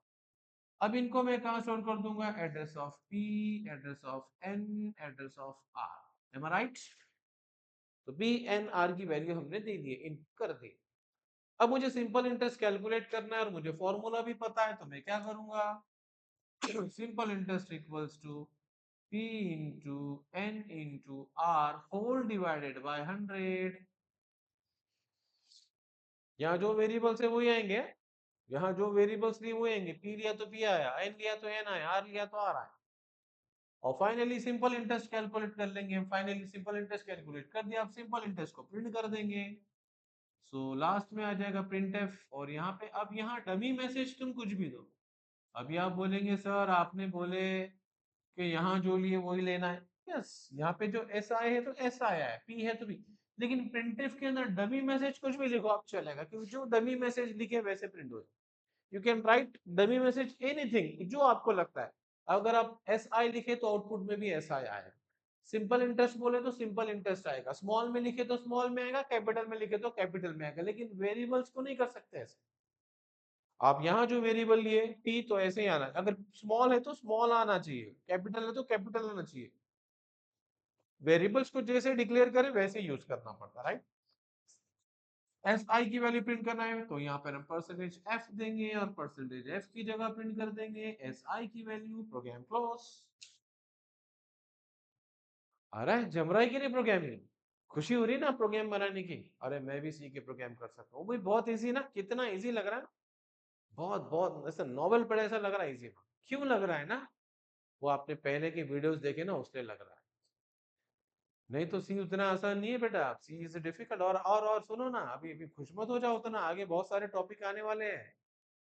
अब इनको मैं कहां स्टोर कर दूंगा, address of p, address of n, address of r। Am I right? तो p n r की वैल्यू हमने दे दी है, इनपुट कर दी। अब मुझे सिंपल इंटरेस्ट कैलकुलेट करना है और मुझे फॉर्मूला भी पता है, तो मैं क्या करूंगा, simple interest equals to p into n into r whole divided by 100। यहाँ जो वेरिएबल्स है वही आएंगे, यहाँ जो वेरिएबल्स लिए वो आएंगे। p लिया तो p आया, n लिया तो n आया, r लिया तो r आया। और फाइनली सिंपल इंटरेस्ट कैलकुलेट कर लेंगे हम। फाइनली सिंपल इंटरेस्ट कैलकुलेट कर दिया, अब सिंपल इंटरेस्ट को प्रिंट कर देंगे। सो लास्ट में आ जाएगा प्रिंट एफ। और यहाँ पे अब यहाँ डमी मैसेज तुम कुछ भी दो। अभी आप बोलेंगे सर आपने बोले कि यहाँ जो लिए वही लेना है। यस, यहाँ पे जो एस आया है तो एस आया है, पी है तो पी। लेकिन प्रिंटफ के अंदर डमी मैसेज कुछ भी लिखो आप चलेगा, क्योंकि जो डमी मैसेज लिखे वैसे प्रिंट हो। You can write dummy message anything जो आपको लगता है। अगर आप एस आई लिखे तो आउटपुट में भी एस आई आएगा। सिंपल इंटरेस्ट बोले तो सिंपल इंटरेस्ट आएगा, स्मॉल में लिखे तो स्मॉल में आएगा, कैपिटल में लिखे तो कैपिटल में आएगा। लेकिन वेरिएबल्स को नहीं कर सकते ऐसे। आप यहाँ जो वेरिएबल लिए टी तो ऐसे ही आना, अगर स्मॉल है तो स्मॉल आना चाहिए, कैपिटल है तो कैपिटल आना चाहिए। वेरिएबल्स को जैसे डिक्लेयर करें वैसे यूज करना पड़ता है, राइट? एस आई की वैल्यू प्रिंट करना है तो यहाँ पर हम परसेंटेज एफ देंगे और परसेंटेज एफ की जगह प्रिंट कर देंगे एस आई की वैल्यू। Programme close. आ रहा है, जम रहा है कि नहीं प्रोग्रामिंग? खुशी हो रही है ना प्रोग्राम बनाने की? अरे मैं भी सी के प्रोग्राम कर सकता हूँ, वो भी बहुत इजी ना। कितना इजी लग रहा है, बहुत बहुत ऐसा नॉवल पढ़े ऐसा लग रहा है इजी। क्यों लग रहा है ना, वो आपने पहले की वीडियोस देखे ना उसलिए लग रहा है। नहीं तो सी उतना आसान नहीं है बेटा, सी इज डिफिकल्ट। और सुनो ना, अभी अभी खुश मत हो जाओ उतना, आगे बहुत सारे टॉपिक आने वाले हैं।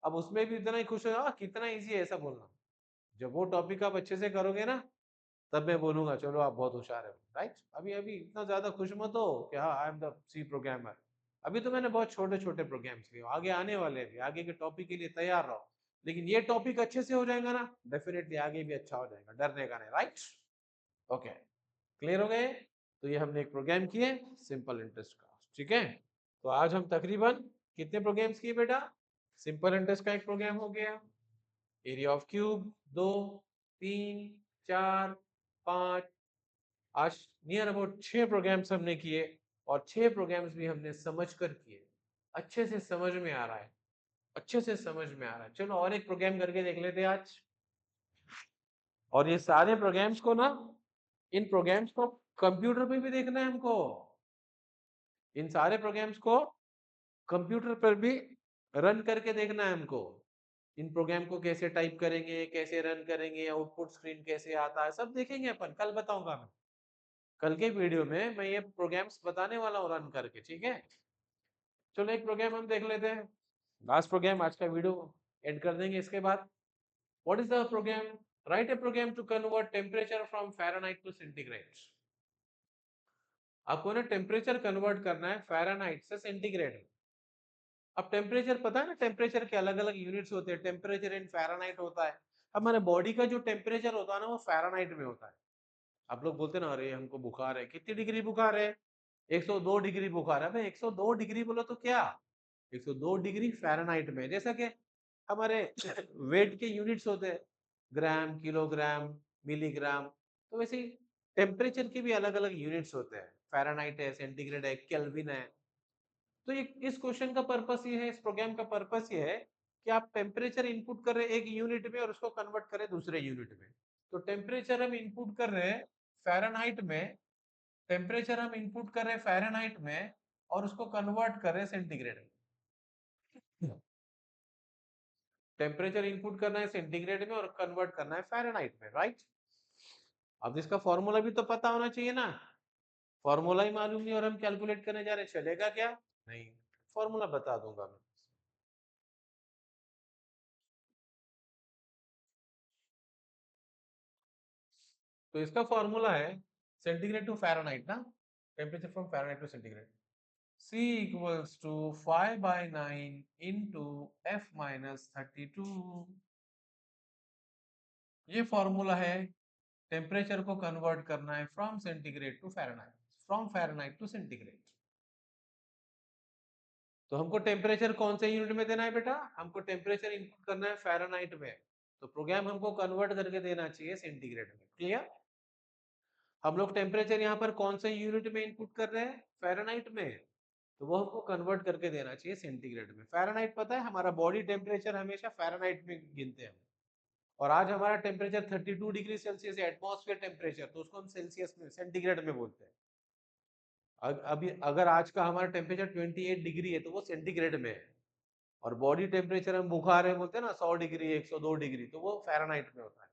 अब उसमें भी इतना ही खुश हो जाओ कितना इजी है ऐसा बोलना। जब वो टॉपिक आप अच्छे से करोगे ना तब मैं बोलूंगा चलो आप बहुत होशियार है, राइट? अभी अभी इतना ज्यादा खुश मत हो कि हाँ I am the C programmer. अभी तो मैंने बहुत छोटे छोटे प्रोग्राम्स लिए, आगे आने वाले हैं, आगे के टॉपिक के लिए तैयार रहो। लेकिन ये टॉपिक अच्छे से हो जाएगा ना, डेफिनेटली आगे भी अच्छा हो जाएगा, डरने का नहीं, राइट? ओके, क्लियर हो गए? तो ये हमने एक प्रोग्राम किए सिंपल इंटरेस्ट का, ठीक है? तो आज हम तकरीबन कितने प्रोग्राम्स किए बेटा? सिंपल इंटरेस्ट का एक प्रोग्राम हो गया, एरिया ऑफ क्यूब 2, 3, 4, 5, आज नियर अबाउट 6 प्रोग्राम्स हमने किए। और 6 प्रोग्राम्स भी हमने समझ कर किए। अच्छे से समझ में आ रहा है, अच्छे से समझ में आ रहा है। चलो और एक प्रोग्राम करके देख लेते हैं आज। और ये सारे प्रोग्राम्स को ना, इन प्रोग्राम्स को कंप्यूटर पे भी देखना है हमको। इन सारे प्रोग्राम्स को कंप्यूटर पर भी रन करके देखना है हमको। इन प्रोग्राम को कैसे टाइप करेंगे, कैसे रन करेंगे, आउटपुट स्क्रीन कैसे आता है, सब देखेंगे अपन। कल बताऊंगा मैं, कल के वीडियो में मैं ये प्रोग्राम्स बताने वाला हूँ रन करके, ठीक है? चलो एक प्रोग्राम हम देख लेते हैं, लास्ट प्रोग्राम आज का वीडियो एंड कर देंगे इसके बाद। What is the program? Write a program to convert temperature from Fahrenheit to centigrade. आपको ना टेम्परेचर कन्वर्ट करना है फ़ारेनहाइट से सेंटीग्रेड में। अब टेम्परेचर पता है ना, टेम्परेचर के अलग अलग यूनिट्स होते हैं, टेम्परेचर इन फ़ारेनहाइट होता है। हमारे बॉडी का जो टेम्परेचर होता है ना वो फ़ारेनहाइट में होता है। आप लोग बोलते हैं ना अरे हमको बुखार है, कितनी डिग्री बुखार है? 102 डिग्री बुखार है। भाई 102 डिग्री बोलो तो क्या, 102 डिग्री फ़ारेनहाइट में। जैसा कि हमारे वेट के यूनिट्स होते हैं, ग्राम, किलोग्राम, मिलीग्राम, तो वैसे ही टेम्परेचर के भी अलग अलग यूनिट्स होते हैं। फ़ारेनहाइट है, सेंटीग्रेड है, केल्विन है। तो ये इस क्वेश्चन का पर्पस ये है, इस प्रोग्राम का पर्पस ये है कि आप टेम्परेचर इनपुट कर रहे हैं एक यूनिट में और उसको कन्वर्ट करें दूसरे यूनिट में। तो टेम्परेचर हम इनपुट कर रहे हैं फ़ारेनहाइट में, टेम्परेचर हम इनपुट कर रहे हैं फ़ारेनहाइट में और उसको कन्वर्ट कर रहे हैं सेंटीग्रेड में। टेम्परेचर इनपुट करना है सेंटीग्रेड में और कन्वर्ट करना है फ़ारेनहाइट में, राइट? अब इसका फॉर्मूला भी तो पता होना चाहिए ना। फॉर्मूला ही मालूम नहीं और हम कैलकुलेट करने जा रहे हैं, चलेगा क्या? नहीं, फॉर्मूला बता दूंगा मैं। तो इसका फॉर्मूला है सेंटीग्रेड टू फ़ारेनहाइट ना, temperature from Fahrenheit to centigrade, C equals to 5/9 into F minus 32। ये फॉर्मूला है टेम्परेचर को कन्वर्ट करना है from centigrade to Fahrenheit, from Fahrenheit to centigrade. तो हमको टेम्परेचर कौन से यूनिट में देना है बेटा? हमको टेम्परेचर इनपुट करना है फ़ारेनहाइट में, तो प्रोग्राम हमको कन्वर्ट करके देना चाहिए सेंटीग्रेड में। क्लियर? हम लोग टेम्परेचर यहाँ पर कौन से यूनिट में इनपुट कर रहे हैं? फ़ारेनहाइट में, तो वो हमको कन्वर्ट करके देना चाहिए सेंटीग्रेड में। फ़ारेनहाइट पता है हमारा बॉडी टेम्परेचर हमेशा फ़ारेनहाइट में गिनते हैं, और आज हमारा टेम्परेचर 32 डिग्री सेल्सियस है एटमॉस्फेयर टेम्परेचर, तो उसको हम सेल्सियस में सेंटीग्रेड में बोलते हैं। अभी अगर आज का हमारा टेम्परेचर 28 डिग्री है तो वो सेंटीग्रेड में है, और बॉडी टेम्परेचर हम बुखार है बोलते हैं ना 100 डिग्री 102 डिग्री, तो वो फ़ारेनहाइट में होता है।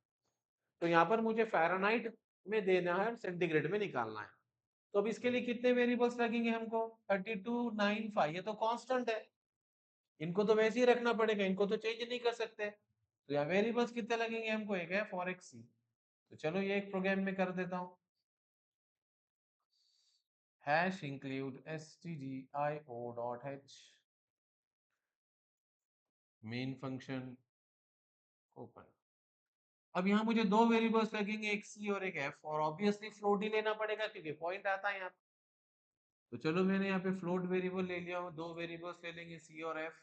तो यहाँ पर मुझे फ़ारेनहाइट में देना है और सेंटीग्रेड में निकालना है। तो अब इसके लिए कितने वेरिएबल्स लगेंगे हमको? 32 9 5, ये तो कांस्टेंट है, इनको तो वैसे ही रखना पड़ेगा, इनको तो चेंज नहीं कर सकते। तो यहाँ वेरिएबल्स कितने लगेंगे हमको? एक है फॉर एक्स सी, तो चलो ये एक प्रोग्राम में कर देता हूँ। Hash include stdio dot h main function open. अब यहाँ मुझे दो वेरिएबल्स लगेंगे, एक सी और एक एफ, और ऑब्वियसली फ्लोट ही लेना पड़ेगा क्योंकि पॉइंट आता है यहाँ। तो चलो मैंने यहाँ पे फ्लोट वेरिएबल ले लिया हूँ, दो वेरिएबल्स ले लेंगे सी और एफ।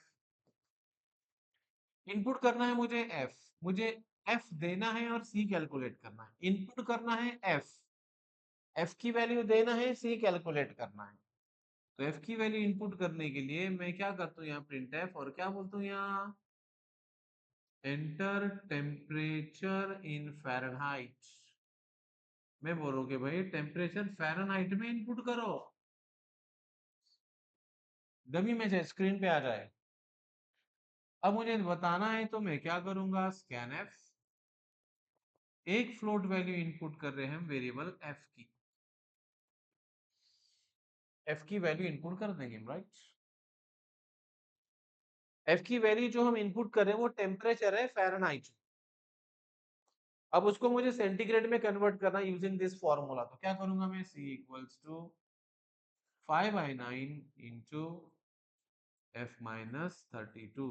इनपुट करना है मुझे एफ, मुझे एफ देना है और सी कैलकुलेट करना है। इनपुट करना है एफ, एफ की वैल्यू देना है, सी कैलकुलेट करना है। तो एफ की वैल्यू इनपुट करने के लिए मैं क्या करता हूँ यहाँ प्रिंट एफ, और क्या बोलता हूँ यहाँ एंटर टेम्परेचर इन फ़ारेनहाइट। मैं बोलूँ कि भाई टेम्परेचर फ़ारेनहाइट में इनपुट करो, डमी में से स्क्रीन पे आ जाए। अब मुझे बताना है तो मैं क्या करूंगा, स्कैन एफ, एक फ्लोट वैल्यू इनपुट कर रहे हैं हम वेरिएबल एफ की, एफ की वैल्यू इनपुट कर देंगे, राइट। एफ की वैल्यू जो हम इनपुट कर रहे हैं वो टेम्परेचर है फ़ारेनहाइट। अब उसको मुझे सेंटीग्रेड में कन्वर्ट करना यूजिंग दिस फॉर्मूला, तो क्या करूंगा मैं, C equals to 5/9 into F minus 32।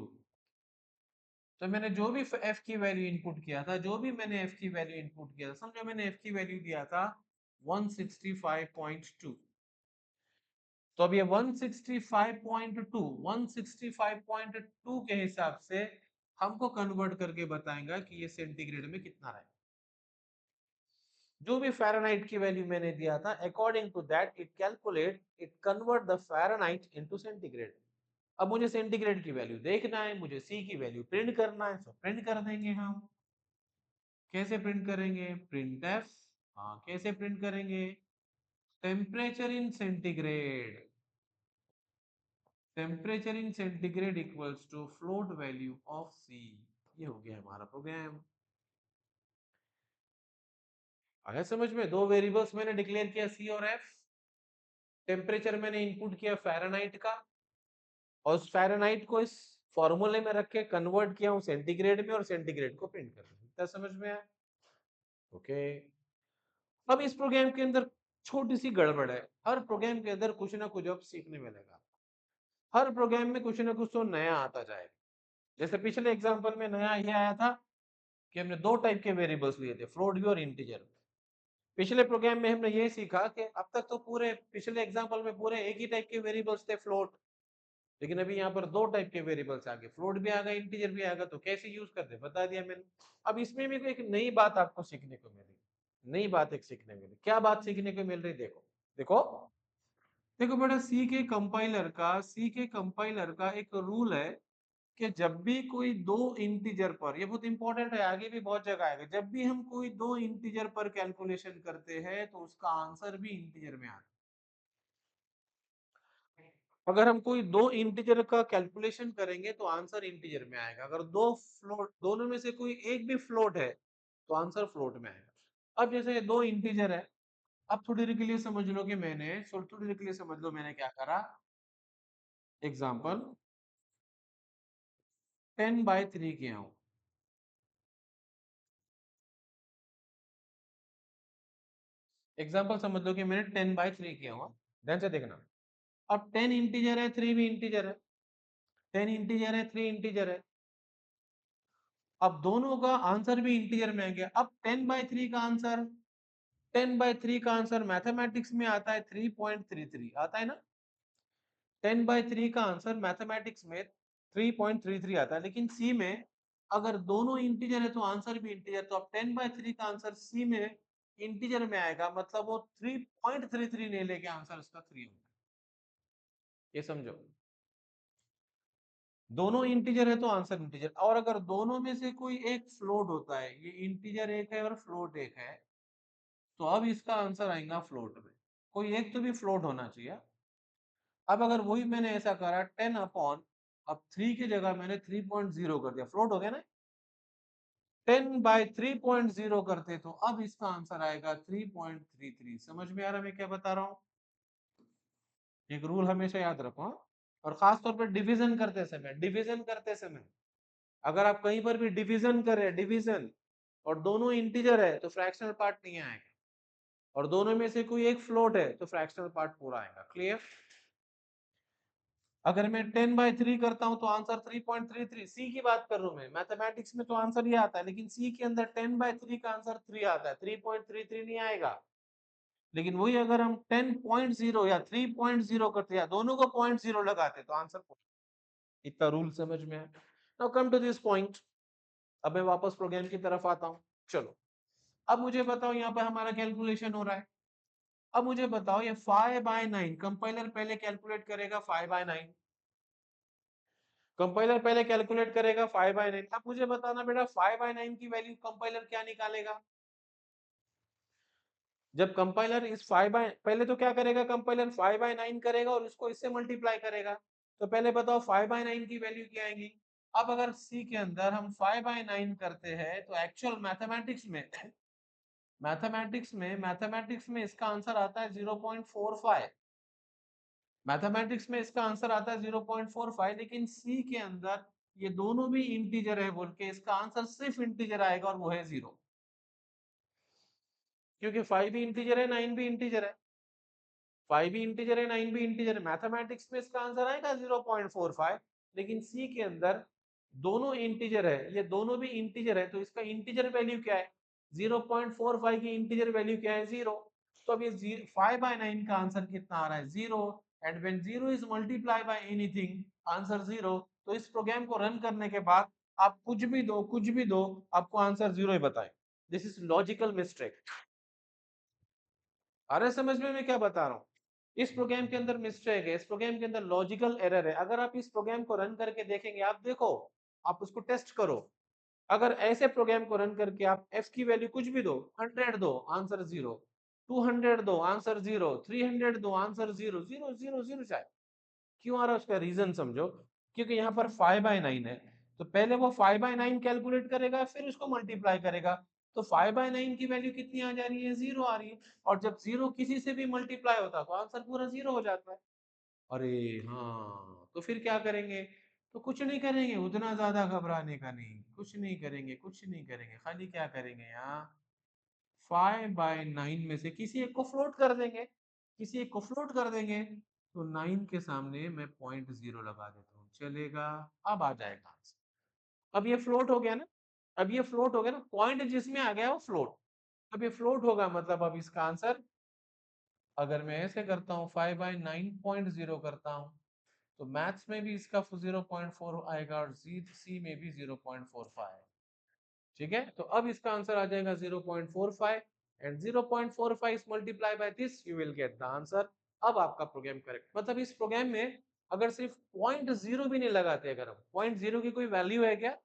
तो मैंने जो भी एफ की वैल्यू इनपुट किया था, जो भी मैंने एफ की वैल्यू इनपुट किया था, समझो मैंने एफ की वैल्यू दिया था 165.2, तो अब ये 165.2 165.2 के हिसाब से हमको कन्वर्ट करके बताएगा कि ये सेंटीग्रेड में कितना रहेगा। जो भी फ़ारेनहाइट की वैल्यू मैंने दिया था, according to that it convert the Fahrenheit into centigrade. अब मुझे सेंटीग्रेड की वैल्यू देखना है, मुझे सी की वैल्यू प्रिंट करना है, तो प्रिंट कर देंगे हम। कैसे प्रिंट करेंगे, प्रिंट एफ, हाँ कैसे प्रिंट करेंगे, temperature in centigrade, temperature in centigrade equals to float value of C. ये हो गया हमारा प्रोग्राम। आया समझ में? दो वेरिएबल्स मैंने डिक्लेयर किया सी और एफ, टेम्परेचर मैंने इनपुट किया फ़ारेनहाइट का, और उस फ़ारेनहाइट को इस फॉर्मूले में रख के कन्वर्ट किया हूं सेंटीग्रेड में, और सेंटीग्रेड को प्रिंट कर दिया। क्या समझ में आया? ओके। अब इस प्रोग्राम के अंदर छोटी सी गड़बड़ है, हर प्रोग्राम के अंदर कुछ ना कुछ अब सीखने मिलेगा, हर प्रोग्राम में कुछ ना कुछ तो नया आता जाएगा। जैसे पिछले एग्जांपल में नया ये आया था कि हमने दो टाइप के वेरिएबल्स लिए थे, फ्लोट भी और इंटीजर। पिछले प्रोग्राम में हमने ये सीखा कि अब तक तो पूरे पिछले एग्जांपल में पूरे एक ही टाइप के वेरिएबल्स थे, फ्लोट, लेकिन अभी यहाँ पर दो टाइप के वेरिएबल्स आ गए, फ्लोट भी आ गया, इंटीजर भी आ गया, तो कैसे यूज करते बता दिया मैंने। अब इसमें भी एक नई बात आपको सीखने को मिली, नई बात एक सीखने मिली। क्या बात सीखने को मिल रही, देखो देखो देखो बेटा, सी के कंपाइलर का एक रूल है कि जब भी कोई दो इंटीजर पर, ये बहुत इंपॉर्टेंट है, आगे भी बहुत जगह आएगा, जब भी हम कोई दो इंटीजर पर कैलकुलेशन करते हैं तो उसका आंसर भी इंटीजर में आता है। अगर हम कोई दो इंटीजर का कैलकुलेशन करेंगे तो आंसर इंटीजर में आएगा, अगर दो फ्लोट, दोनों में से कोई एक भी फ्लोट है तो आंसर फ्लोट में आएगा। अब जैसे दो इंटीजर है, अब थोड़ी देर के लिए समझ लो कि मैंने, थोड़ी देर के लिए समझ लो मैंने क्या करा, एग्जाम्पल 10/3 किया हूं, एग्जाम्पल समझ लो कि मैंने 10/3 किया हुआ, ध्यान से देखना। अब 10 इंटीजर है, 3 भी इंटीजर है, 10 इंटीजर है, 3 इंटीजर है। अब दोनों का आंसर भी इंटीजर में आ गया। अब 10/3 का आंसर, 10/3 का आंसर मैथमेटिक्स में आता है 3.33, आता है ना। 10/3 का आंसर मैथमेटिक्स में 3.33 आता है, लेकिन सी में अगर दोनों इंटीजर है तो आंसर भी इंटीजर। तो अब 10/3 का आंसर सी में इंटीजर में आएगा, मतलब वो 3.33 नहीं लेके आंसर उसका 3 होगा। ये समझो, दोनों इंटीजर है तो आंसर इंटीजर। और अगर दोनों में से कोई एक फ्लोट होता है, ये इंटीजर एक है और फ्लोट एक है, तो अब इसका आंसर आएगा फ्लोट में। कोई एक तो भी फ्लोट होना चाहिए। अब अगर वही मैंने ऐसा करा 10/, अब 3 की जगह मैंने 3.0 कर दिया, फ्लोट हो गया ना। 10/3.0 करते तो अब इसका आंसर आएगा 3.33। समझ में आ रहा है मैं क्या बता रहा हूँ? एक रूल हमेशा याद रखो, हाँ? और खास तौर पर डिवीजन करते समय अगर आप कहीं पर भी डिवीजन कर रहे हैं, डिवीजन, और दोनों इंटीजर है तो फ्रैक्शनल पार्ट नहीं आएगा, और दोनों में से कोई एक फ्लोट है तो फ्रैक्शनल पार्ट पूरा आएगा। क्लियर? अगर मैं 10/3 करता हूं तो आंसर 3.33। सी की बात कर रहा हूं मैं, मैथमेटिक्स में तो आंसर ये आता है, लेकिन सी के अंदर 10/3 का आंसर 3 आता है, 3.33 नहीं आएगा। लेकिन वही अगर हम 10.0 या 3.0 करते या दोनों को 0.0 लगाते तो आंसर। इतना रूल समझ में है? Now come to this point. अब मैं वापस प्रोग्राम की तरफ आता हूं। चलो, अब मुझे बताओ, यहाँ पे हमारा कैलकुलेशन हो रहा है। अब मुझे बताओ ये 5/9, कंपाइलर पहले कैलकुलेट करेगा 5/9, कंपाइलर पहले कैलकुलेट करेगा 5/9। अब मुझे बताना बेटा 5/9 की वैल्यू कंपाइलर क्या निकालेगा? जब कंपाइलर इस 5 बाय, पहले तो क्या करेगा कंपाइलर, 5/9 करेगा और इसको इससे मल्टीप्लाई करेगा। तो पहले बताओ 5/9 की वैल्यू क्या आएगी? अब अगर सी के अंदर हम 5/9 करते हैं तो एक्चुअल मैथमेटिक्स में इसका आंसर आता है 0.45। मैथमेटिक्स में इसका आंसर आता है 0.45, लेकिन सी के अंदर ये दोनों भी इंटीजर है बोल के इसका आंसर सिर्फ इंटीजर आएगा, और वो है 0। क्योंकि 5 भी इंटीजर है, 9 भी इंटीजर है। 5 भी इंटीजर है, 9 भी इंटीजर है। मैथमेटिक्स में इसका आंसर आएगा 0.45, लेकिन सी के अंदर दोनों इंटीजर है, ये दोनों भी इंटीजर है, तो इसका इंटीजर वैल्यू क्या है? 0.45 की इंटीजर वैल्यू क्या है? 0। तो अब ये 5/9 का आंसर कितना आ रहा है? 0। And when 0 is multiply by anything, answer 0। तो इस प्रोग्राम को रन करने के बाद आप कुछ भी दो, आपको आंसर 0 ही बताए। This is logical mistake. अरे समझ में मैं क्या बता रहा हूँ? इस प्रोग्राम के अंदर मिस्टेक है, इस प्रोग्राम के अंदर लॉजिकल एरर है। अगर आप इस प्रोग्राम को रन करके देखेंगे, आप देखो, आप उसको टेस्ट करो। अगर ऐसे प्रोग्राम को रन करके आप f की वैल्यू कुछ भी दो, 100 दो, आंसर 0, 200 दो, आंसर 0, 300 दो, आंसर 0, 0 0 0 चाहे। क्यों आ रहा है उसका रीजन समझो। क्योंकि यहाँ पर 5/9 है, तो पहले वो 5/9 कैलकुलेट करेगा, फिर उसको मल्टीप्लाई करेगा। तो 5/9 की वैल्यू कितनी आ जा रही है? 0 आ रही है। और जब 0 किसी से भी मल्टीप्लाई होता है तो आंसर पूरा 0 हो जाता है। अरे हाँ, तो फिर क्या करेंगे? तो कुछ नहीं करेंगे, उतना ज्यादा घबराने का नहीं, कुछ नहीं करेंगे, कुछ नहीं करेंगे। खाली क्या करेंगे, यहाँ 5/9 में से किसी एक को फ्लोट कर देंगे, किसी एक को फ्लोट कर देंगे। तो 9 के सामने मैं 0.0 लगा देता हूँ, चलेगा? अब आ जाएगा आंसर। अब ये फ्लोट हो गया ना, अब ये फ्लोट हो गया ना, पॉइंट जिसमें आ गया वो फ्लोट। अब ये फ्लोट होगा, मतलब अब इसका आंसर, अगर मैं ऐसे करता हूँ 5/9.0 करता हूँ, तो मैथ्स में भी इसका 0.4 आएगा और सी में भी 0.45। ठीक है, तो अब इसका आंसर आ जाएगा 0.45, and 0.45 multiply by this, you will get the answer. अब आपका प्रोग्राम करेक्ट। मतलब इस प्रोग्राम में अगर सिर्फ 0.0 भी नहीं लगाते, अगर हम 0.0 की कोई वैल्यू है क्या?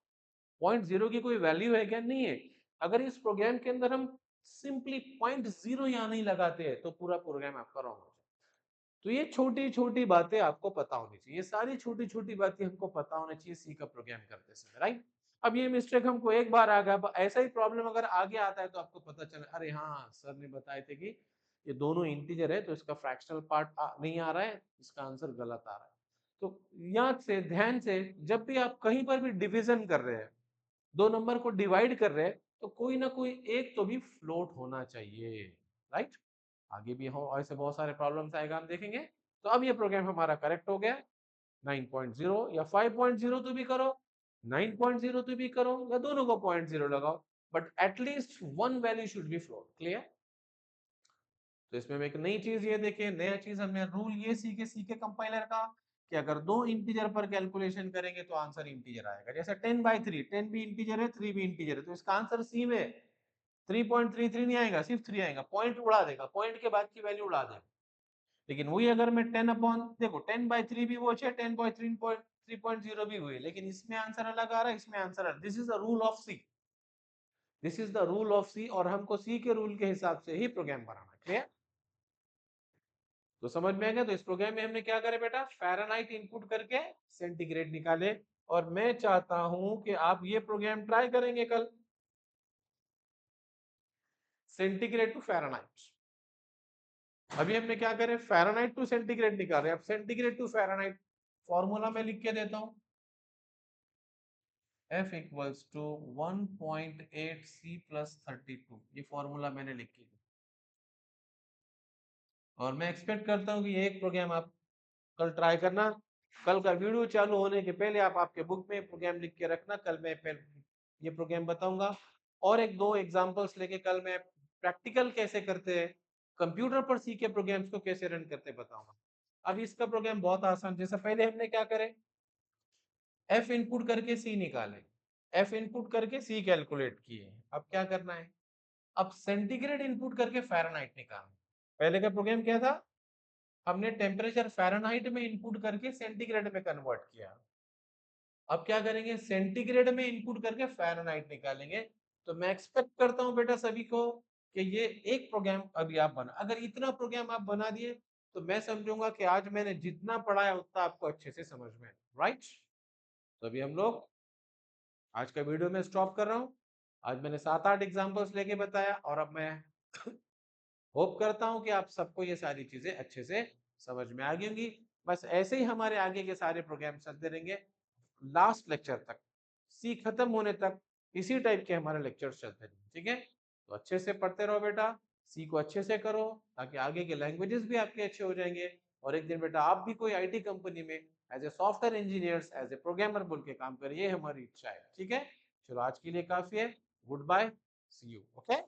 0.0 की कोई वैल्यू है क्या? नहीं है। अगर इस प्रोग्राम के अंदर हम सिंपली 0.0 यहाँ नहीं लगाते हैं तो पूरा प्रोग्राम आपका रॉन्ग हो जाए। तो ये छोटी छोटी बातें आपको पता होनी चाहिए, ये सारी छोटी छोटी बातें हमको पता होना चाहिए सी का प्रोग्राम करते समय, राइट? अब ये मिस्टेक हमको एक बार आ गया, अब ऐसा ही प्रॉब्लम अगर आगे आता है तो आपको पता चले, अरे हाँ सर ने बताए थे कि ये दोनों इंटीजर है तो इसका फ्रैक्शनल पार्ट नहीं आ रहा है, इसका आंसर गलत आ रहा है। तो याद से, ध्यान से, जब भी आप कहीं पर भी डिवीजन कर रहे हैं, दो नंबर को डिवाइड कर रहे हैं, तो कोई ना कोई एक तो भी फ्लोट होना चाहिए, राइट? आगे भी हो ऐसे बहुत सारे प्रॉब्लम्स आएगा, हम देखेंगे। तो अब ये प्रोग्राम हमारा करेक्ट हो गया। 9.0 या 5.0 तो भी करो, 9.0 तो भी करो, या दोनों को 0.0 लगाओ, but at least one value should be float. Clear? तो इसमें हम एक नई चीज ये देखें, नया चीज हमने रूल ये सीखे कंपाइलर का, कि अगर दो इंटीजर पर कैलकुलेशन करेंगे तो आंसर इंटीजर आएगा। जैसे 10/3, 10 भी इंटीजर है, 3 भी इंटीजर है, तो इसका आंसर सी में 3.33 नहीं आएगा, सिर्फ 3 आएगा। पॉइंट उड़ा देगा, पॉइंट के बाद की वैल्यू उड़ा देगा। लेकिन वही अगर मैं 10 अपॉन, देखो 10/3 भी वो है, 10/3.0 भी हुई, लेकिन इसमें आंसर अलग आ रहा है, इसमें आंसर अलग। This is the rule of C, this is the rule of C, और हमको सी के रूल के हिसाब से ही प्रोग्राम बनाना। क्लियर? तो समझ में आ गया? तो इस प्रोग्राम में हमने क्या करे बेटा, फ़ारेनहाइट इनपुट करके सेंटीग्रेड निकाले। और मैं चाहता हूं कि आप ये प्रोग्राम ट्राई करेंगे कल, सेंटीग्रेड टू फ़ारेनहाइट। अभी हमने क्या करे, फ़ारेनहाइट टू सेंटीग्रेड निकाल रहे हैं। अब सेंटीग्रेड टू फ़ारेनहाइट फॉर्मूला में लिख के देता हूं, F equals to 1.8 C plus 32। ये फॉर्मूला मैंने लिख के दिया, और मैं एक्सपेक्ट करता हूं कि ये एक प्रोग्राम आप कल ट्राई करना। कल का वीडियो चालू होने के पहले आप आपके बुक में प्रोग्राम लिख के रखना। कल मैं ये प्रोग्राम बताऊंगा, और एक दो एग्जांपल्स लेके कल मैं प्रैक्टिकल कैसे करते हैं, कंप्यूटर पर सी के प्रोग्राम्स को कैसे रन करते बताऊंगा। अब इसका प्रोग्राम बहुत आसान, जैसे पहले हमने क्या करे, एफ इनपुट करके सी निकाले, एफ इनपुट करके सी कैलकुलेट किए। अब क्या करना है, अब सेंटीग्रेड इनपुट करके फ़ारेनहाइट निकालना। पहले का प्रोग्राम क्या था, हमने टेम्परेचर फ़ारेनहाइट में इनपुट करके सेंटीग्रेड में कन्वर्ट किया। अब क्या करेंगे, सेंटीग्रेड में इनपुट करके फ़ारेनहाइट निकालेंगे। तो मैं एक्सपेक्ट करता हूं बेटा सभी को कि ये एक प्रोग्राम अभी आप बना, अगर इतना प्रोग्राम आप बना दिए तो मैं समझूंगा कि आज मैंने जितना पढ़ाया उतना आपको अच्छे से समझ में, राइट? तो अभी हम लोग आज का वीडियो में स्टॉप कर रहा हूं। आज मैंने 7-8 एग्जांपल्स लेके बताया, और अब मैं होप करता हूं कि आप सबको ये सारी चीजें अच्छे से समझ में आ गई होंगी। बस ऐसे ही हमारे आगे के सारे प्रोग्राम चलते रहेंगे लास्ट लेक्चर तक, सी खत्म होने तक इसी टाइप के हमारे लेक्चर्स चलते रहेंगे। ठीक है? तो अच्छे से पढ़ते रहो बेटा, सी को अच्छे से करो, ताकि आगे के लैंग्वेजेस भी आपके अच्छे हो जाएंगे, और एक दिन बेटा आप भी कोई आईटी कंपनी में as a software engineer, as a programmer बोल के काम करिए, हमारी इच्छा है। ठीक है? चलो आज के लिए काफी है, good bye, see you. Okay.